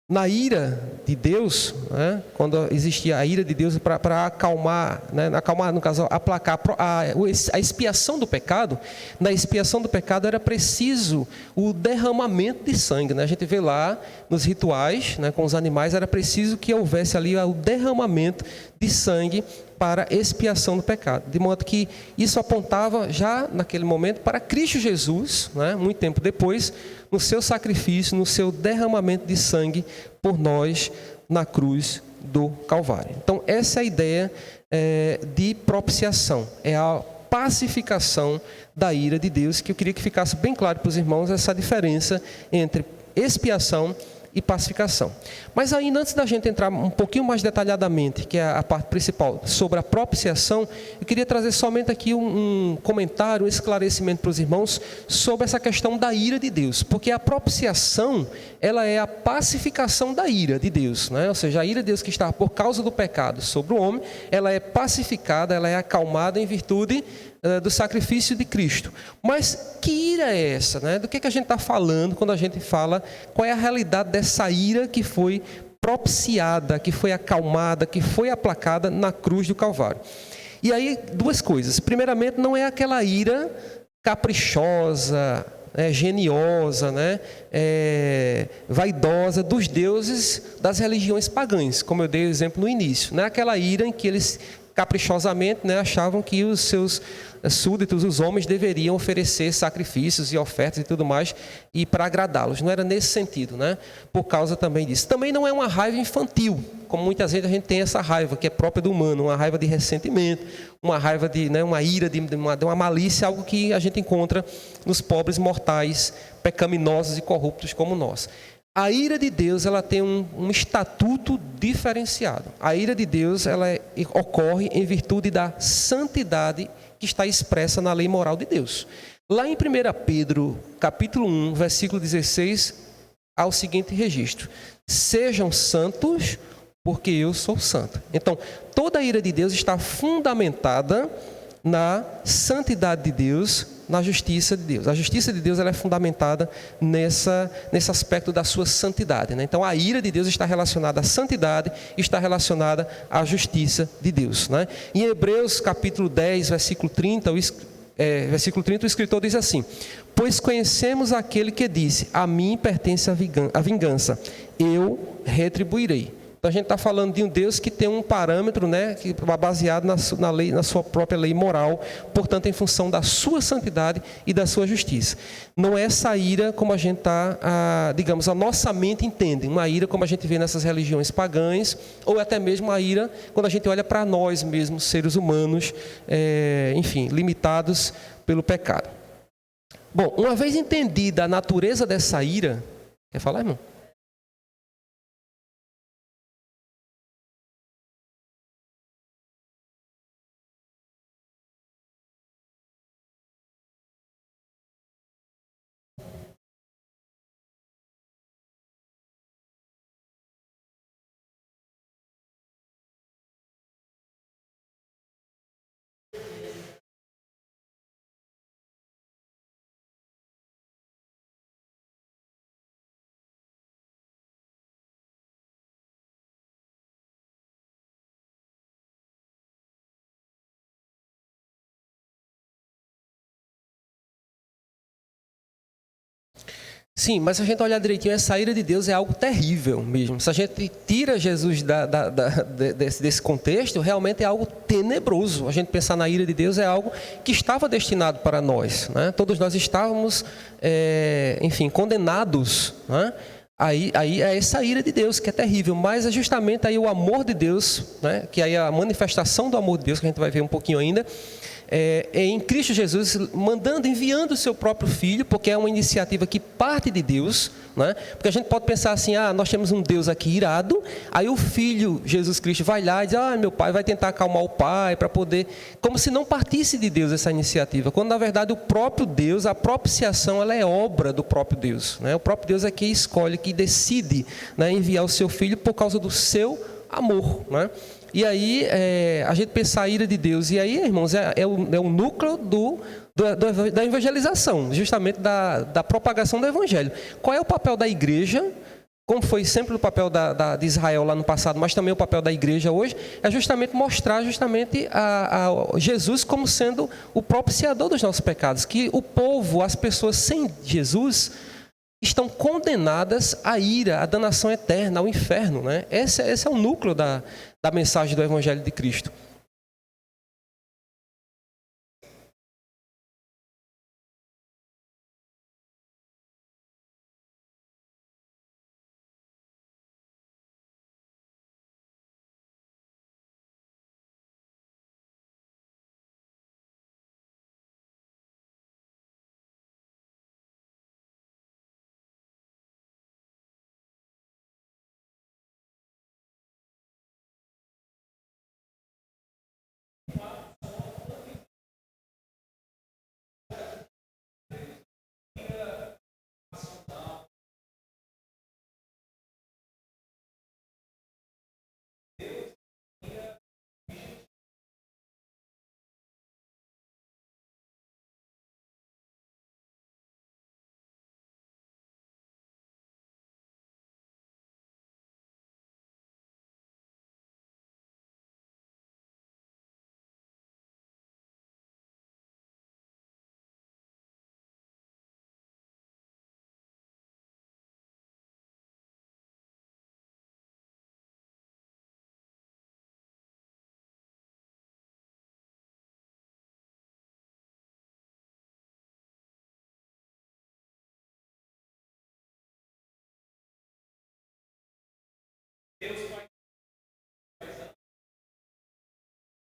na ira de Deus, né, quando existia a ira de Deus para acalmar, né, no caso, aplacar a expiação do pecado, na expiação do pecado era preciso o derramamento de sangue, né? A gente vê lá nos rituais, né, com os animais, era preciso que houvesse ali o derramamento de sangue para expiação do pecado, de modo que isso apontava já naquele momento para Cristo Jesus, né, muito tempo depois, no seu sacrifício, no seu derramamento de sangue por nós na cruz do Calvário. Então essa é a ideia de propiciação, é a pacificação da ira de Deus, que eu queria que ficasse bem claro para os irmãos essa diferença entre expiação e pacificação. Mas ainda antes da gente entrar um pouquinho mais detalhadamente, que é a parte principal, sobre a propiciação, eu queria trazer somente aqui um comentário, um esclarecimento para os irmãos sobre essa questão da ira de Deus, porque a propiciação, ela é a pacificação da ira de Deus, né? Ou seja, a ira de Deus que está por causa do pecado sobre o homem, ela é pacificada, ela é acalmada em virtude do sacrifício de Cristo. Mas que ira é essa, né? Do que a gente está falando quando a gente fala qual é a realidade dessa ira que foi propiciada, que foi acalmada, que foi aplacada na cruz do Calvário? E aí, duas coisas. Primeiramente, não é aquela ira caprichosa, geniosa, né, vaidosa dos deuses das religiões pagãs, como eu dei o exemplo no início. Não é aquela ira em que eles caprichosamente, né, achavam que os seus súditos, os homens, deveriam oferecer sacrifícios e ofertas e tudo mais, e para agradá-los. Não era nesse sentido, né? Por causa também disso. Também não é uma raiva infantil, como muitas vezes a gente tem essa raiva, que é própria do humano, uma raiva de ressentimento, uma raiva de, né, uma ira, de uma malícia, algo que a gente encontra nos pobres mortais, pecaminosos e corruptos como nós. A ira de Deus, ela tem um estatuto diferenciado. A ira de Deus, ocorre em virtude da santidade que está expressa na lei moral de Deus. Lá em 1 Pedro, capítulo 1, versículo 16, há o seguinte registro: sejam santos, porque eu sou santo. Então, toda a ira de Deus está fundamentada na santidade de Deus, na justiça de Deus. A justiça de Deus, ela é fundamentada nesse aspecto da sua santidade, né? Então, a ira de Deus está relacionada à santidade, está relacionada à justiça de Deus, né? Em Hebreus, capítulo 10, versículo 30, o escritor diz assim: pois conhecemos aquele que disse, a mim pertence a vingança, eu retribuirei. Então a gente está falando de um Deus que tem um parâmetro, né, que é baseado na lei, na sua própria lei moral, portanto em função da sua santidade e da sua justiça. Não é essa ira como a gente digamos, a nossa mente entende, uma ira como a gente vê nessas religiões pagãs, ou até mesmo a ira quando a gente olha para nós mesmos, seres humanos, enfim, limitados pelo pecado. Bom, uma vez entendida a natureza dessa ira, quer falar, irmão? Sim, mas se a gente olhar direitinho, essa ira de Deus é algo terrível mesmo. Se a gente tira Jesus desse contexto, realmente é algo tenebroso. A gente pensar na ira de Deus é algo que estava destinado para nós, né? Todos nós estávamos, enfim, condenados, né? Aí é essa ira de Deus que é terrível, mas é justamente aí o amor de Deus, né? Que aí é a manifestação do amor de Deus, que a gente vai ver um pouquinho ainda, em Cristo Jesus, enviando o seu próprio Filho, porque é uma iniciativa que parte de Deus, né? Porque a gente pode pensar assim, nós temos um Deus aqui irado, aí o Filho, Jesus Cristo, vai lá e diz, meu Pai, vai tentar acalmar o Pai, para poder, como se não partisse de Deus essa iniciativa, quando na verdade o próprio Deus, a propiciação, ela é obra do próprio Deus, né? O próprio Deus é que escolhe, que decide, né, enviar o seu Filho por causa do seu amor, né? E aí, a gente pensa a ira de Deus, e aí, irmãos, é o núcleo da evangelização, justamente da propagação do Evangelho. Qual é o papel da igreja, como foi sempre o papel de Israel lá no passado, mas também o papel da igreja hoje, é justamente mostrar a Jesus como sendo o propiciador dos nossos pecados, que o povo, as pessoas sem Jesus, estão condenadas à ira, à danação eterna, ao inferno, né? Esse é o núcleo da mensagem do Evangelho de Cristo.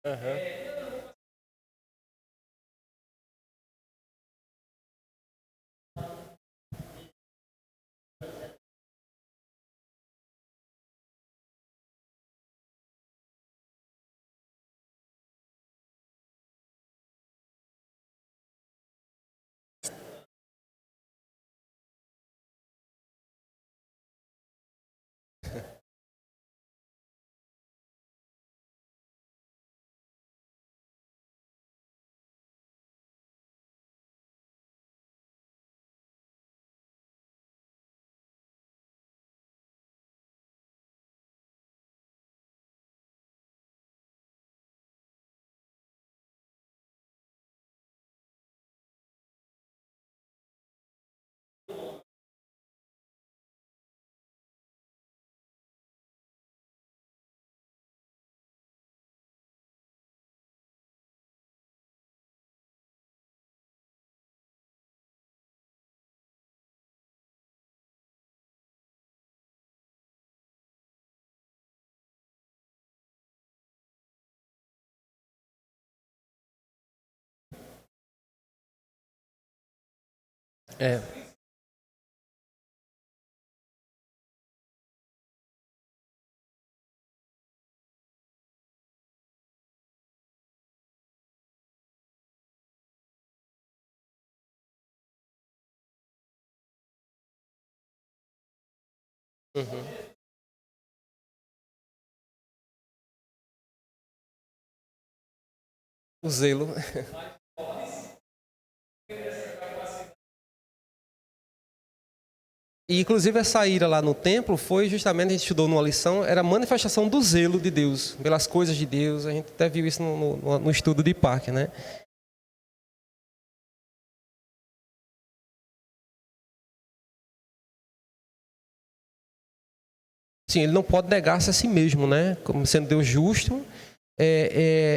Aham. É. Uhum. O zelo. E inclusive essa ira lá no templo foi justamente, a gente estudou numa lição, era a manifestação do zelo de Deus, pelas coisas de Deus. A gente até viu isso no estudo de Parker, né? Sim, ele não pode negar-se a si mesmo, né? Como sendo Deus justo,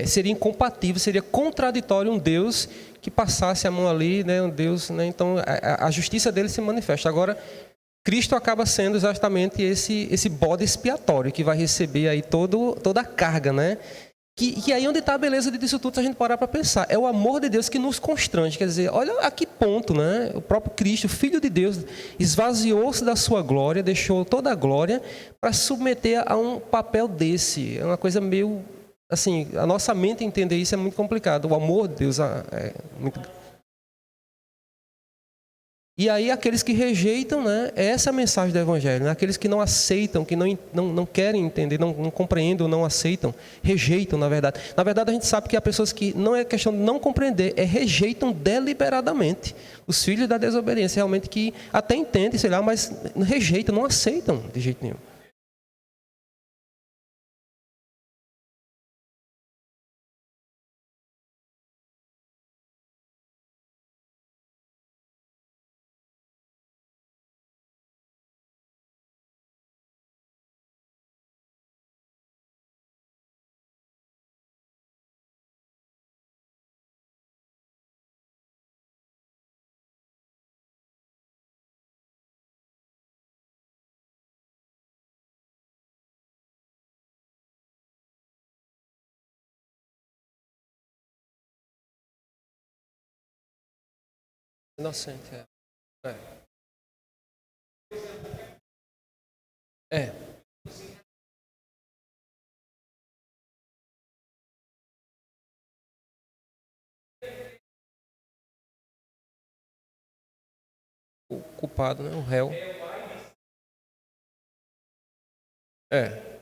seria incompatível, seria contraditório um Deus que passasse a mão ali, né? Um Deus, né? Então a justiça dele se manifesta. Agora, Cristo acaba sendo exatamente esse bode expiatório que vai receber aí toda a carga, né? Que aí onde está a beleza disso tudo, se a gente parar para pensar. É o amor de Deus que nos constrange. Quer dizer, olha a que ponto, né? O próprio Cristo, Filho de Deus, esvaziou-se da sua glória, deixou toda a glória para se submeter a um papel desse. É uma coisa meio... Assim, a nossa mente entender isso é muito complicado. O amor de Deus é muito... E aí aqueles que rejeitam, né, é essa a mensagem do Evangelho, né? Aqueles que não aceitam, que não querem entender, não compreendem ou não aceitam, rejeitam, na verdade. Na verdade, a gente sabe que há pessoas que não é questão de não compreender, rejeitam deliberadamente. Os filhos da desobediência, realmente, que até entendem, sei lá, mas rejeitam, não aceitam de jeito nenhum. Inocente, é. É. O culpado, né? O réu. É.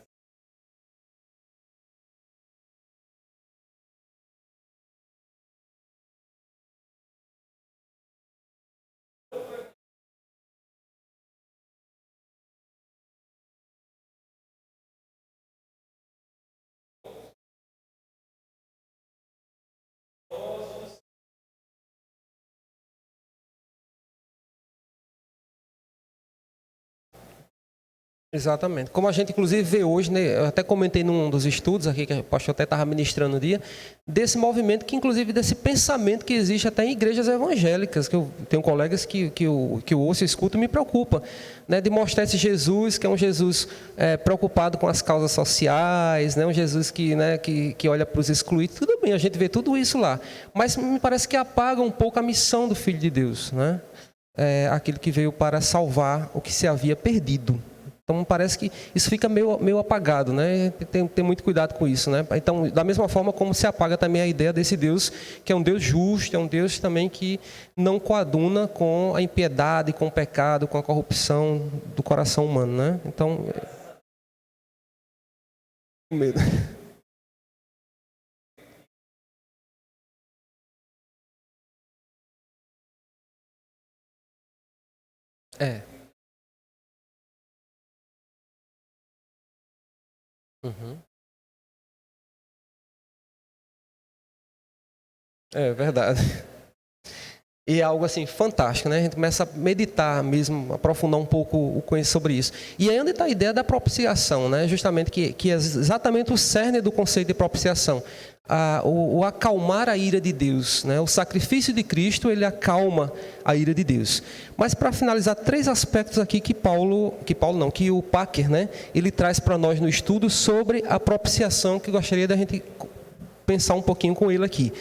Exatamente. Como a gente, inclusive, vê hoje, né, eu até comentei num dos estudos aqui, que o pastor até estava ministrando um dia, desse movimento, que inclusive desse pensamento que existe até em igrejas evangélicas, que eu tenho colegas que eu ouço e escuto e me preocupa, né, de mostrar esse Jesus, que é um Jesus preocupado com as causas sociais, né, um Jesus que olha para os excluídos. Tudo bem, a gente vê tudo isso lá, mas me parece que apaga um pouco a missão do Filho de Deus, né? Aquele que veio para salvar o que se havia perdido. Então, parece que isso fica meio apagado, né? Tem que ter muito cuidado com isso, né? Então, da mesma forma como se apaga também a ideia desse Deus, que é um Deus justo, é um Deus também que não coaduna com a impiedade, com o pecado, com a corrupção do coração humano, né? Então, medo. É. Uhum. É verdade. E é algo assim fantástico, né? A gente começa a meditar mesmo, aprofundar um pouco o conhecimento sobre isso. E aí onde está a ideia da propiciação, né? Justamente que é exatamente o cerne do conceito de propiciação. O acalmar a ira de Deus, né? O sacrifício de Cristo, ele acalma a ira de Deus. Mas para finalizar, 3 aspectos aqui que o Packer, né? Ele traz para nós no estudo sobre a propiciação, que eu gostaria da gente pensar um pouquinho com ele aqui.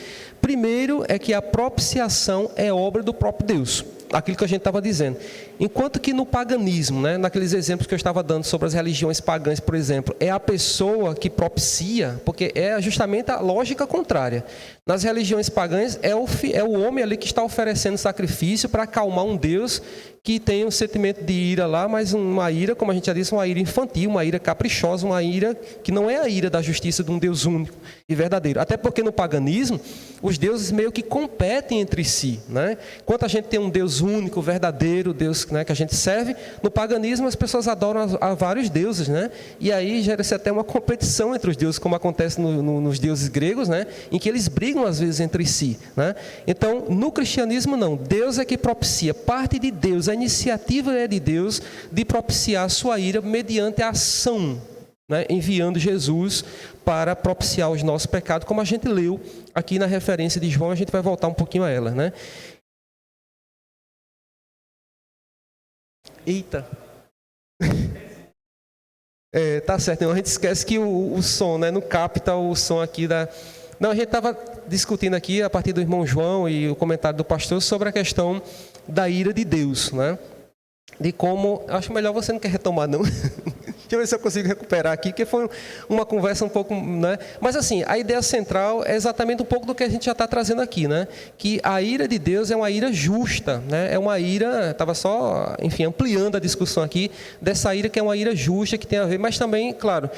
Primeiro é que a propiciação é obra do próprio Deus, aquilo que a gente estava dizendo. Enquanto que no paganismo, né, naqueles exemplos que eu estava dando sobre as religiões pagãs, por exemplo, é a pessoa que propicia, porque é justamente a lógica contrária. Nas religiões pagãs é o homem ali que está oferecendo sacrifício para acalmar um Deus que tem um sentimento de ira lá, mas uma ira, como a gente já disse, uma ira infantil, uma ira caprichosa, uma ira que não é a ira da justiça de um Deus único e verdadeiro. Até porque no paganismo, os deuses meio que competem entre si, né? Enquanto a gente tem um Deus único, verdadeiro, Deus, né, que a gente serve, no paganismo as pessoas adoram a vários deuses, né? E aí gera-se até uma competição entre os deuses, como acontece nos deuses gregos, né? Em que eles brigam às vezes entre si, né? Então, no cristianismo não, Deus é que propicia, parte de Deus, a iniciativa é de Deus de propiciar a sua ira mediante a ação, né? Enviando Jesus para propiciar os nossos pecados, como a gente leu aqui na referência de João, a gente vai voltar um pouquinho a ela, né? Eita! Tá certo, então a gente esquece que o som, né, não capta o som aqui da... Não, a gente estava discutindo aqui, a partir do irmão João e o comentário do pastor, sobre a questão da ira de Deus, né? De como... Acho melhor você não quer retomar, não. Deixa eu ver se eu consigo recuperar aqui, porque foi uma conversa um pouco, né? Mas assim, a ideia central é exatamente um pouco do que a gente já está trazendo aqui, né? Que a ira de Deus é uma ira justa, né? É uma ira, estava só, enfim, ampliando a discussão aqui, dessa ira que é uma ira justa, que tem a ver, mas também, claro,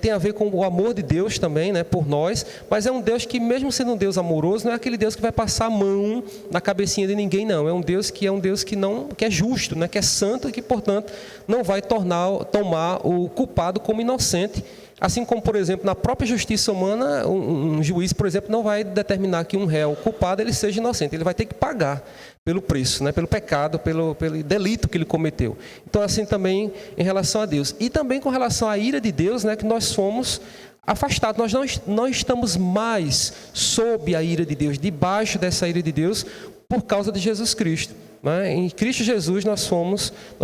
tem a ver com o amor de Deus também, né? Por nós, mas é um Deus que, mesmo sendo um Deus amoroso, não é aquele Deus que vai passar a mão na cabecinha de ninguém, não. É um Deus que não, que é justo, né? Que é santo e que, portanto, não vai tomar o culpado como inocente, assim como, por exemplo, na própria justiça humana, um juiz, por exemplo, não vai determinar que um réu culpado ele seja inocente, ele vai ter que pagar pelo preço, né, pelo pecado, pelo delito que ele cometeu. Então, assim também em relação a Deus. E também com relação à ira de Deus, né, que nós fomos afastados, nós não estamos mais sob a ira de Deus, debaixo dessa ira de Deus, por causa de Jesus Cristo. Em Cristo Jesus nós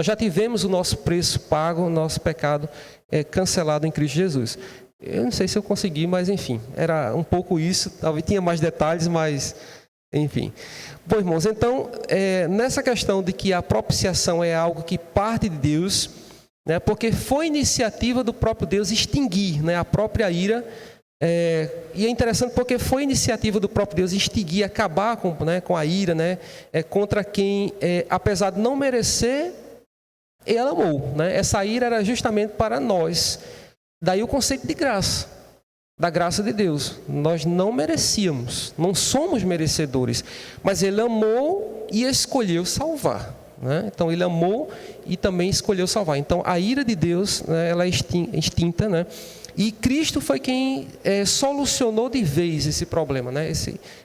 já tivemos o nosso preço pago, o nosso pecado cancelado em Cristo Jesus. Eu não sei se eu consegui, mas enfim, era um pouco isso, talvez tinha mais detalhes, mas enfim. Bom, irmãos, então, nessa questão de que a propiciação é algo que parte de Deus, né, porque foi iniciativa do próprio Deus extinguir, né, a própria ira. E é interessante porque foi iniciativa do próprio Deus extinguir, acabar com a ira, né, contra quem, apesar de não merecer, ele amou, né? Essa ira era justamente para nós. Daí o conceito de graça, da graça de Deus. Nós não merecíamos, não somos merecedores, mas ele amou e escolheu salvar, né? Então ele amou e também escolheu salvar. Então a ira de Deus, né, ela é extinta, né? E Cristo foi quem solucionou de vez esse problema, né?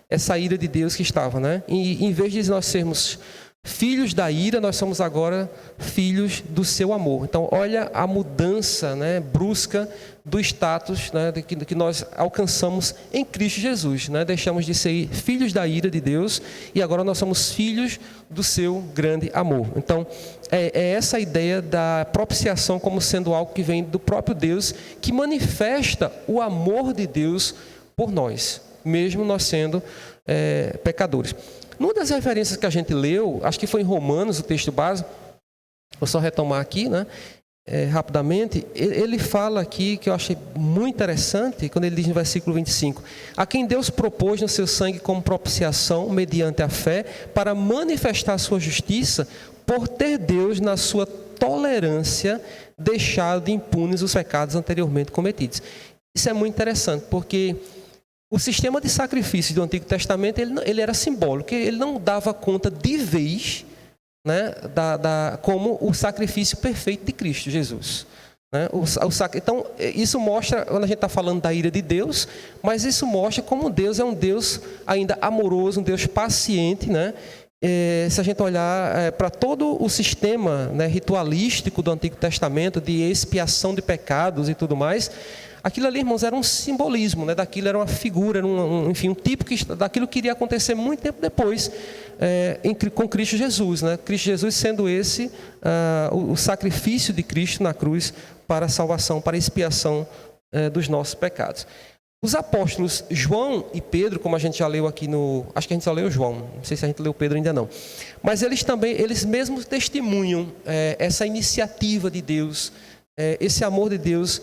Essa ira de Deus que estava, né? E em vez de nós sermos filhos da ira, nós somos agora filhos do seu amor. Então, olha a mudança, né, brusca do status, né, que nós alcançamos em Cristo Jesus. Né? Deixamos de ser filhos da ira de Deus e agora nós somos filhos do seu grande amor. Então, é essa ideia da propiciação como sendo algo que vem do próprio Deus, que manifesta o amor de Deus por nós, mesmo nós sendo pecadores. Numa das referências que a gente leu, acho que foi em Romanos, o texto básico, vou só retomar aqui, né, rapidamente, ele fala aqui, que eu achei muito interessante, quando ele diz no versículo 25, a quem Deus propôs no seu sangue como propiciação, mediante a fé, para manifestar a sua justiça, por ter Deus, na sua tolerância, deixado impunes os pecados anteriormente cometidos. Isso é muito interessante, porque o sistema de sacrifício do Antigo Testamento ele era simbólico, ele não dava conta de vez, né, como o sacrifício perfeito de Cristo Jesus. Né? Então, isso mostra, quando a gente está falando da ira de Deus, mas isso mostra como Deus é um Deus ainda amoroso, um Deus paciente. Né? Se a gente olhar para todo o sistema, né, ritualístico do Antigo Testamento, de expiação de pecados e tudo mais, aquilo ali, irmãos, era um simbolismo, né? Daquilo era uma figura, era um tipo daquilo que iria acontecer muito tempo depois, com Cristo Jesus. Né? Cristo Jesus sendo esse o sacrifício de Cristo na cruz para a salvação, para a expiação dos nossos pecados. Os apóstolos João e Pedro, como a gente já leu aqui acho que a gente só leu João, não sei se a gente leu Pedro ainda não, mas eles mesmos testemunham essa iniciativa de Deus, esse amor de Deus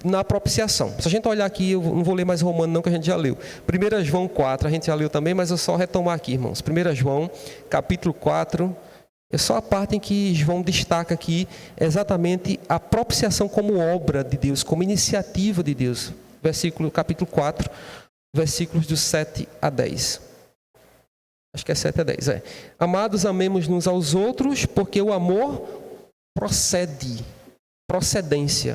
na propiciação. Se a gente olhar aqui, eu não vou ler mais Romano não, que a gente já leu. 1 João 4, a gente já leu também, mas eu só retomar aqui, irmãos. 1 João, capítulo 4, é só a parte em que João destaca aqui exatamente a propiciação como obra de Deus, como iniciativa de Deus. Capítulo 4, versículos do 7 a 10. Acho que é 7 a 10, Amados, amemos-nos aos outros, porque o amor procedência,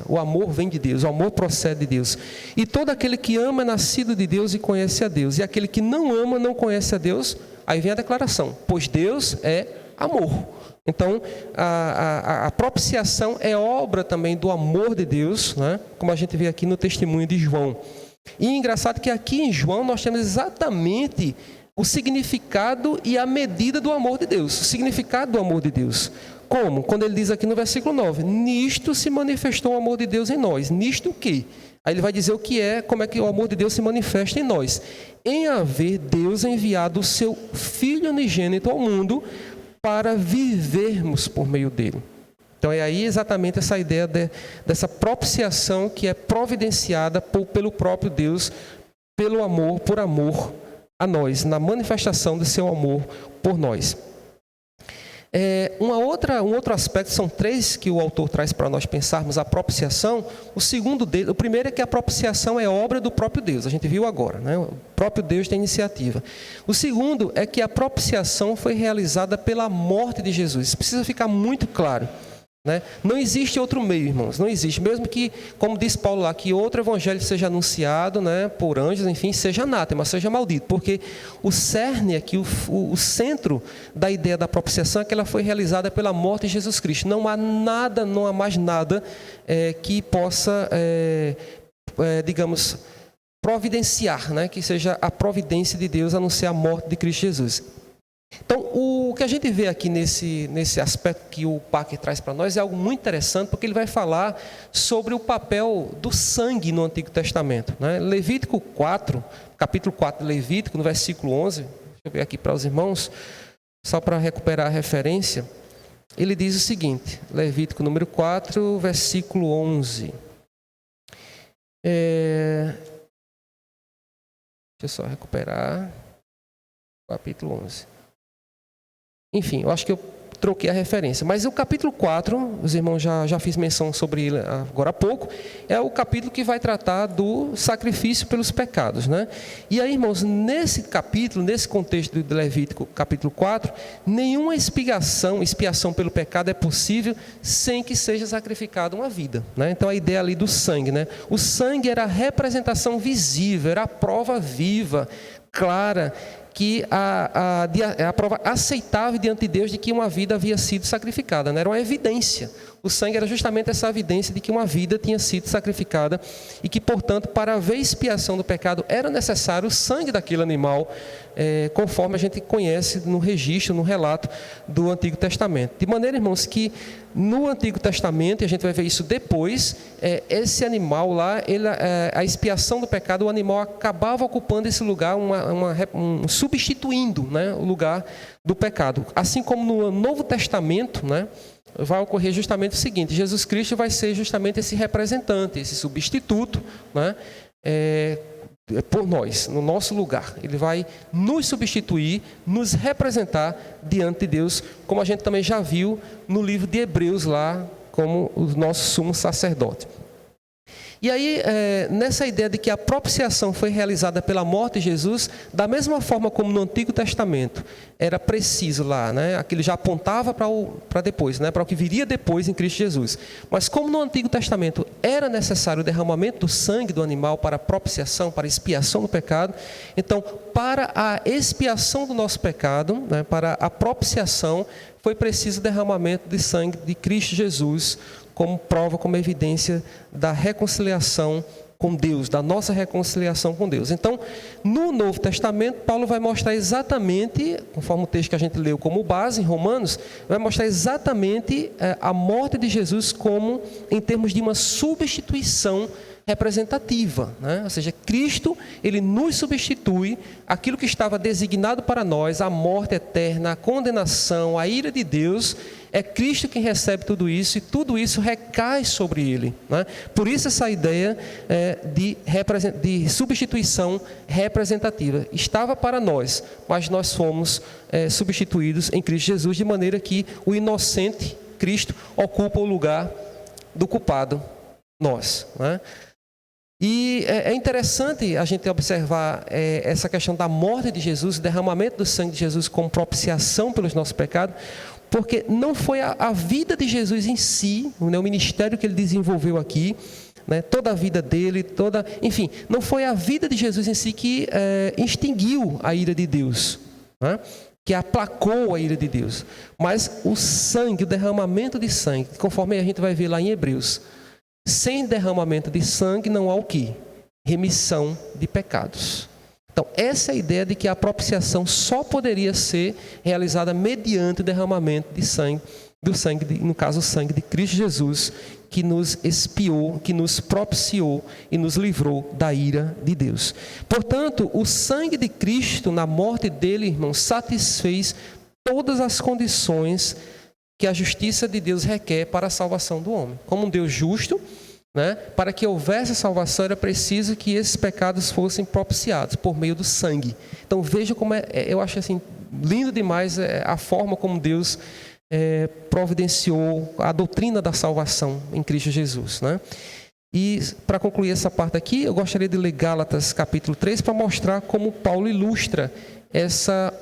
o amor vem de Deus, o amor procede de Deus. E todo aquele que ama é nascido de Deus e conhece a Deus. E aquele que não ama não conhece a Deus. Aí vem a declaração, pois Deus é amor. Então, a propiciação é obra também do amor de Deus, né? Como a gente vê aqui no testemunho de João. E é engraçado que aqui em João nós temos exatamente o significado e a medida do amor de Deus. O significado do amor de Deus. Como? Quando ele diz aqui no versículo 9, nisto se manifestou o amor de Deus em nós. Nisto o quê? Aí ele vai dizer como é que o amor de Deus se manifesta em nós. Em haver Deus enviado o seu Filho unigênito ao mundo para vivermos por meio dele. Então é aí exatamente essa ideia dessa propiciação que é providenciada pelo próprio Deus, por amor a nós, na manifestação do seu amor por nós. Um outro aspecto, são três que o autor traz para nós pensarmos a propiciação. O primeiro é que a propiciação é obra do próprio Deus, a gente viu agora, né? O próprio Deus tem iniciativa. O segundo é que a propiciação foi realizada pela morte de Jesus. Isso precisa ficar muito claro. Né? Não existe outro meio, irmãos, não existe, mesmo que, como diz Paulo lá, que outro evangelho seja anunciado, né, por anjos, enfim, seja anátema, seja maldito, porque o cerne aqui, o centro da ideia da propiciação é que ela foi realizada pela morte de Jesus Cristo. Não há mais nada que possa, digamos, providenciar, né, que seja a providência de Deus a não ser a morte de Cristo Jesus. Então, o que a gente vê aqui nesse aspecto que o Parker traz para nós é algo muito interessante, porque ele vai falar sobre o papel do sangue no Antigo Testamento. Né? Levítico 4, capítulo 4 de Levítico, no versículo 11, deixa eu ver aqui para os irmãos, só para recuperar a referência, ele diz o seguinte, Levítico número 4, versículo 11. Deixa eu só recuperar, capítulo 11. Enfim, eu acho que eu troquei a referência. Mas o capítulo 4, os irmãos já fiz menção sobre ele agora há pouco, é o capítulo que vai tratar do sacrifício pelos pecados. Né? E aí, irmãos, nesse capítulo, nesse contexto de Levítico, capítulo 4, nenhuma expiação pelo pecado é possível sem que seja sacrificada uma vida. Né? Então, a ideia ali do sangue. Né? O sangue era a representação visível, era a prova viva, clara, que a prova aceitável diante de Deus de que uma vida havia sido sacrificada, né? Era uma evidência. O sangue era justamente essa evidência de que uma vida tinha sido sacrificada e que, portanto, para haver expiação do pecado, era necessário o sangue daquele animal, conforme a gente conhece no registro, no relato do Antigo Testamento. De maneira, irmãos, que no Antigo Testamento, e a gente vai ver isso depois, esse animal lá, a expiação do pecado, o animal acabava ocupando esse lugar, substituindo, né, o lugar do pecado. Assim como no Novo Testamento, né, vai ocorrer justamente o seguinte: Jesus Cristo vai ser justamente esse representante, esse substituto, né, por nós, no nosso lugar. Ele vai nos substituir, nos representar diante de Deus, como a gente também já viu no livro de Hebreus lá, como o nosso sumo sacerdote. E aí, nessa ideia de que a propiciação foi realizada pela morte de Jesus, da mesma forma como no Antigo Testamento era preciso lá, né? Aquilo já apontava para depois, né? Para o que viria depois em Cristo Jesus. Mas como no Antigo Testamento era necessário o derramamento do sangue do animal para a propiciação, para a expiação do pecado, então, para a expiação do nosso pecado, né? Para a propiciação, foi preciso o derramamento de sangue de Cristo Jesus, como prova, como evidência da reconciliação com Deus, da nossa reconciliação com Deus. Então, no Novo Testamento, Paulo vai mostrar exatamente, conforme o texto que a gente leu como base em Romanos, vai mostrar exatamente a morte de Jesus como em termos de uma substituição representativa, né? Ou seja, Cristo, ele nos substitui aquilo que estava designado para nós, a morte eterna, a condenação, a ira de Deus. É Cristo quem recebe tudo isso e tudo isso recai sobre ele, né? Por isso essa ideia de substituição representativa. Estava para nós, mas nós fomos substituídos em Cristo Jesus, de maneira que o inocente, Cristo, ocupa o lugar do culpado, nós, né? E é interessante a gente observar essa questão da morte de Jesus, o derramamento do sangue de Jesus como propiciação pelos nossos pecados, porque não foi a vida de Jesus em si, né, o ministério que ele desenvolveu aqui, né, toda a vida dele, enfim, não foi a vida de Jesus em si que extinguiu a ira de Deus, né, que aplacou a ira de Deus, mas o sangue, o derramamento de sangue, conforme a gente vai ver lá em Hebreus. Sem derramamento de sangue não há o quê? Remissão de pecados. Então, essa é a ideia de que a propiciação só poderia ser realizada mediante o derramamento de sangue, no caso o sangue de Cristo Jesus, que nos expiou, que nos propiciou e nos livrou da ira de Deus. Portanto, o sangue de Cristo, na morte dele, irmão, satisfez todas as condições que a justiça de Deus requer para a salvação do homem. Como um Deus justo, né, para que houvesse salvação, era preciso que esses pecados fossem propiciados por meio do sangue. Então veja como eu acho assim, lindo demais a forma como Deus providenciou a doutrina da salvação em Cristo Jesus, né? E para concluir essa parte aqui, eu gostaria de ler Gálatas capítulo 3 para mostrar como Paulo ilustra essa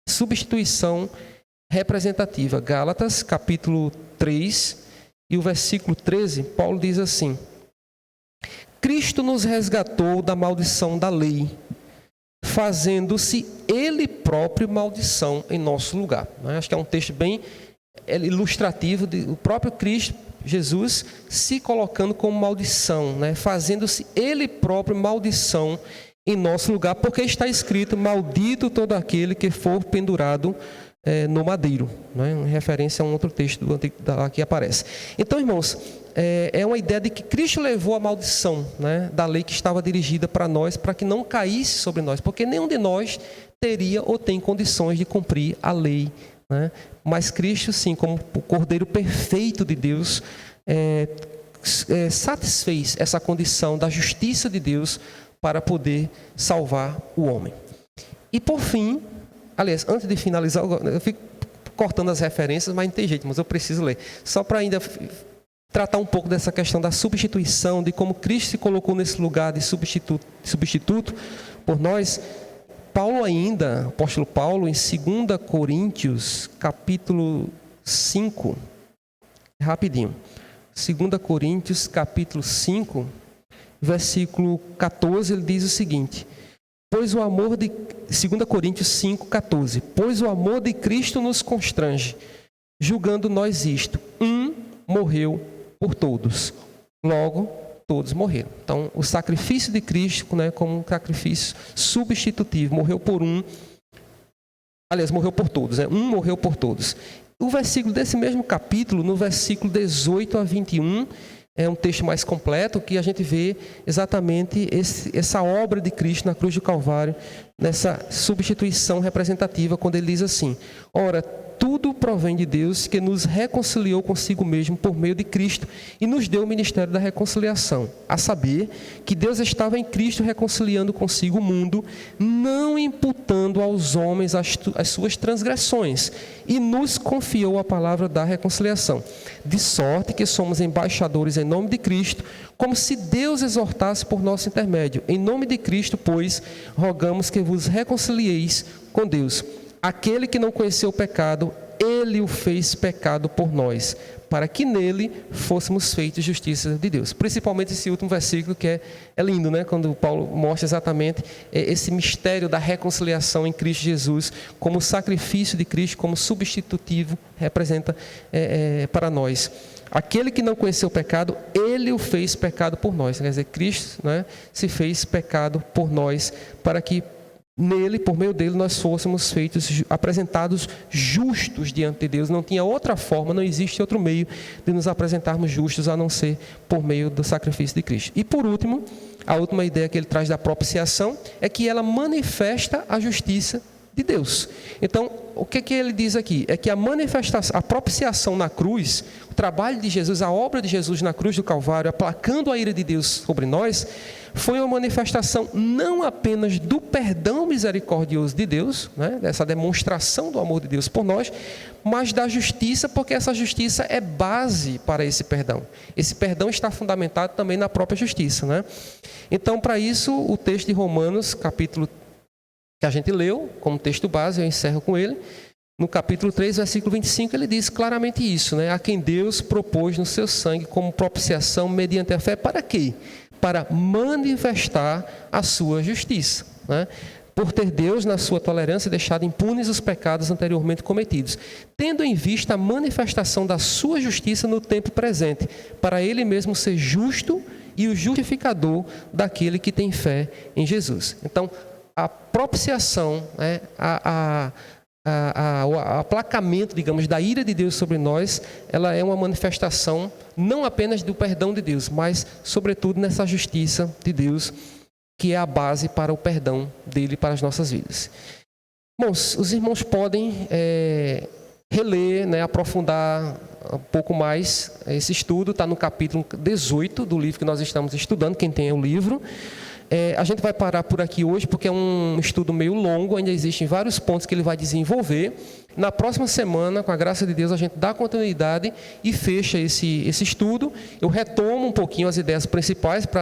substituição representativa. Gálatas capítulo 3 e o versículo 13, Paulo diz assim: Cristo nos resgatou da maldição da lei, fazendo-se ele próprio maldição em nosso lugar. Acho que é um texto bem ilustrativo do próprio Cristo Jesus se colocando como maldição, né? Fazendo-se ele próprio maldição em nosso lugar, porque está escrito: maldito todo aquele que for pendurado no madeiro, né? Em referência a um outro texto do Antigo que aparece. Então, irmãos, é uma ideia de que Cristo levou a maldição, né, da lei que estava dirigida para nós, para que não caísse sobre nós, porque nenhum de nós teria ou tem condições de cumprir a lei, né? Mas Cristo, sim, como o Cordeiro perfeito de Deus, satisfez essa condição da justiça de Deus para poder salvar o homem. E por fim, aliás, antes de finalizar, eu fico cortando as referências, mas não tem jeito, mas eu preciso ler. Só para ainda tratar um pouco dessa questão da substituição, de como Cristo se colocou nesse lugar de substituto por nós. Paulo ainda, o apóstolo Paulo, em 2 Coríntios, capítulo 5, rapidinho. 2 Coríntios, capítulo 5, versículo 14, ele diz o seguinte: Pois o amor de 2 Coríntios 5,14. Pois o amor de Cristo nos constrange, julgando nós isto: um morreu por todos, logo todos morreram. Então, o sacrifício de Cristo, né, como um sacrifício substitutivo, morreu por um, aliás, morreu por todos, né? Um morreu por todos. O versículo desse mesmo capítulo, no versículo 18 a 21, é um texto mais completo, que a gente vê exatamente essa obra de Cristo na cruz do Calvário, nessa substituição representativa, quando ele diz assim: ora, tudo provém de Deus, que nos reconciliou consigo mesmo por meio de Cristo e nos deu o ministério da reconciliação, a saber, que Deus estava em Cristo reconciliando consigo o mundo, não imputando aos homens as suas transgressões, e nos confiou a palavra da reconciliação, de sorte que somos embaixadores em nome de Cristo, como se Deus exortasse por nosso intermédio. Em nome de Cristo, pois, rogamos que vos reconcilieis com Deus. Aquele que não conheceu o pecado, ele o fez pecado por nós, para que nele fôssemos feitos justiça de Deus. Principalmente esse último versículo, que é lindo, né? Quando Paulo mostra exatamente esse mistério da reconciliação em Cristo Jesus, como sacrifício de Cristo, como substitutivo, representa para nós. Aquele que não conheceu o pecado, ele o fez pecado por nós. Quer dizer, Cristo, né, se fez pecado por nós, para que nele, por meio dele, nós fôssemos feitos, apresentados justos diante de Deus. Não tinha outra forma, não existe outro meio de nos apresentarmos justos a não ser por meio do sacrifício de Cristo. E por último, a última ideia que ele traz da propiciação é que ela manifesta a justiça de Deus. Então, o que ele diz aqui? É que a manifestação, a propiciação na cruz, o trabalho de Jesus, a obra de Jesus na cruz do Calvário, aplacando a ira de Deus sobre nós, foi uma manifestação não apenas do perdão misericordioso de Deus, né, dessa demonstração do amor de Deus por nós, mas da justiça, porque essa justiça é base para esse perdão. Esse perdão está fundamentado também na própria justiça, né? Então, para isso, o texto de Romanos, capítulo que a gente leu, como texto base, eu encerro com ele. No capítulo 3, versículo 25, ele diz claramente isso, né? A quem Deus propôs no seu sangue como propiciação mediante a fé, para quê? Para manifestar a sua justiça, né? Por ter Deus, na sua tolerância, deixado impunes os pecados anteriormente cometidos, tendo em vista a manifestação da sua justiça no tempo presente, para ele mesmo ser justo e o justificador daquele que tem fé em Jesus. Então, a propiciação, né, o aplacamento, digamos, da ira de Deus sobre nós, ela é uma manifestação não apenas do perdão de Deus, mas, sobretudo, nessa justiça de Deus, que é a base para o perdão dele para as nossas vidas. Bom, os irmãos podem reler, né, aprofundar um pouco mais esse estudo, está no capítulo 18 do livro que nós estamos estudando, quem tem o livro. A gente vai parar por aqui hoje, porque é um estudo meio longo, ainda existem vários pontos que ele vai desenvolver. Na próxima semana, com a graça de Deus, a gente dá continuidade e fecha esse estudo. Eu retomo um pouquinho as ideias principais, por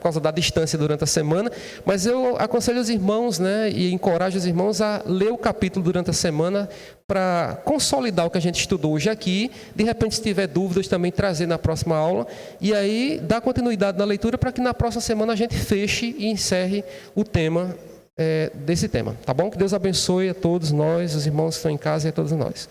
causa da distância durante a semana, mas eu aconselho os irmãos, né, e encorajo os irmãos a ler o capítulo durante a semana, para consolidar o que a gente estudou hoje aqui. De repente, se tiver dúvidas, também trazer na próxima aula, e aí dar continuidade na leitura, para que na próxima semana a gente feche e encerre o tema desse tema, tá bom? Que Deus abençoe a todos nós, os irmãos que estão em casa, e a todos nós.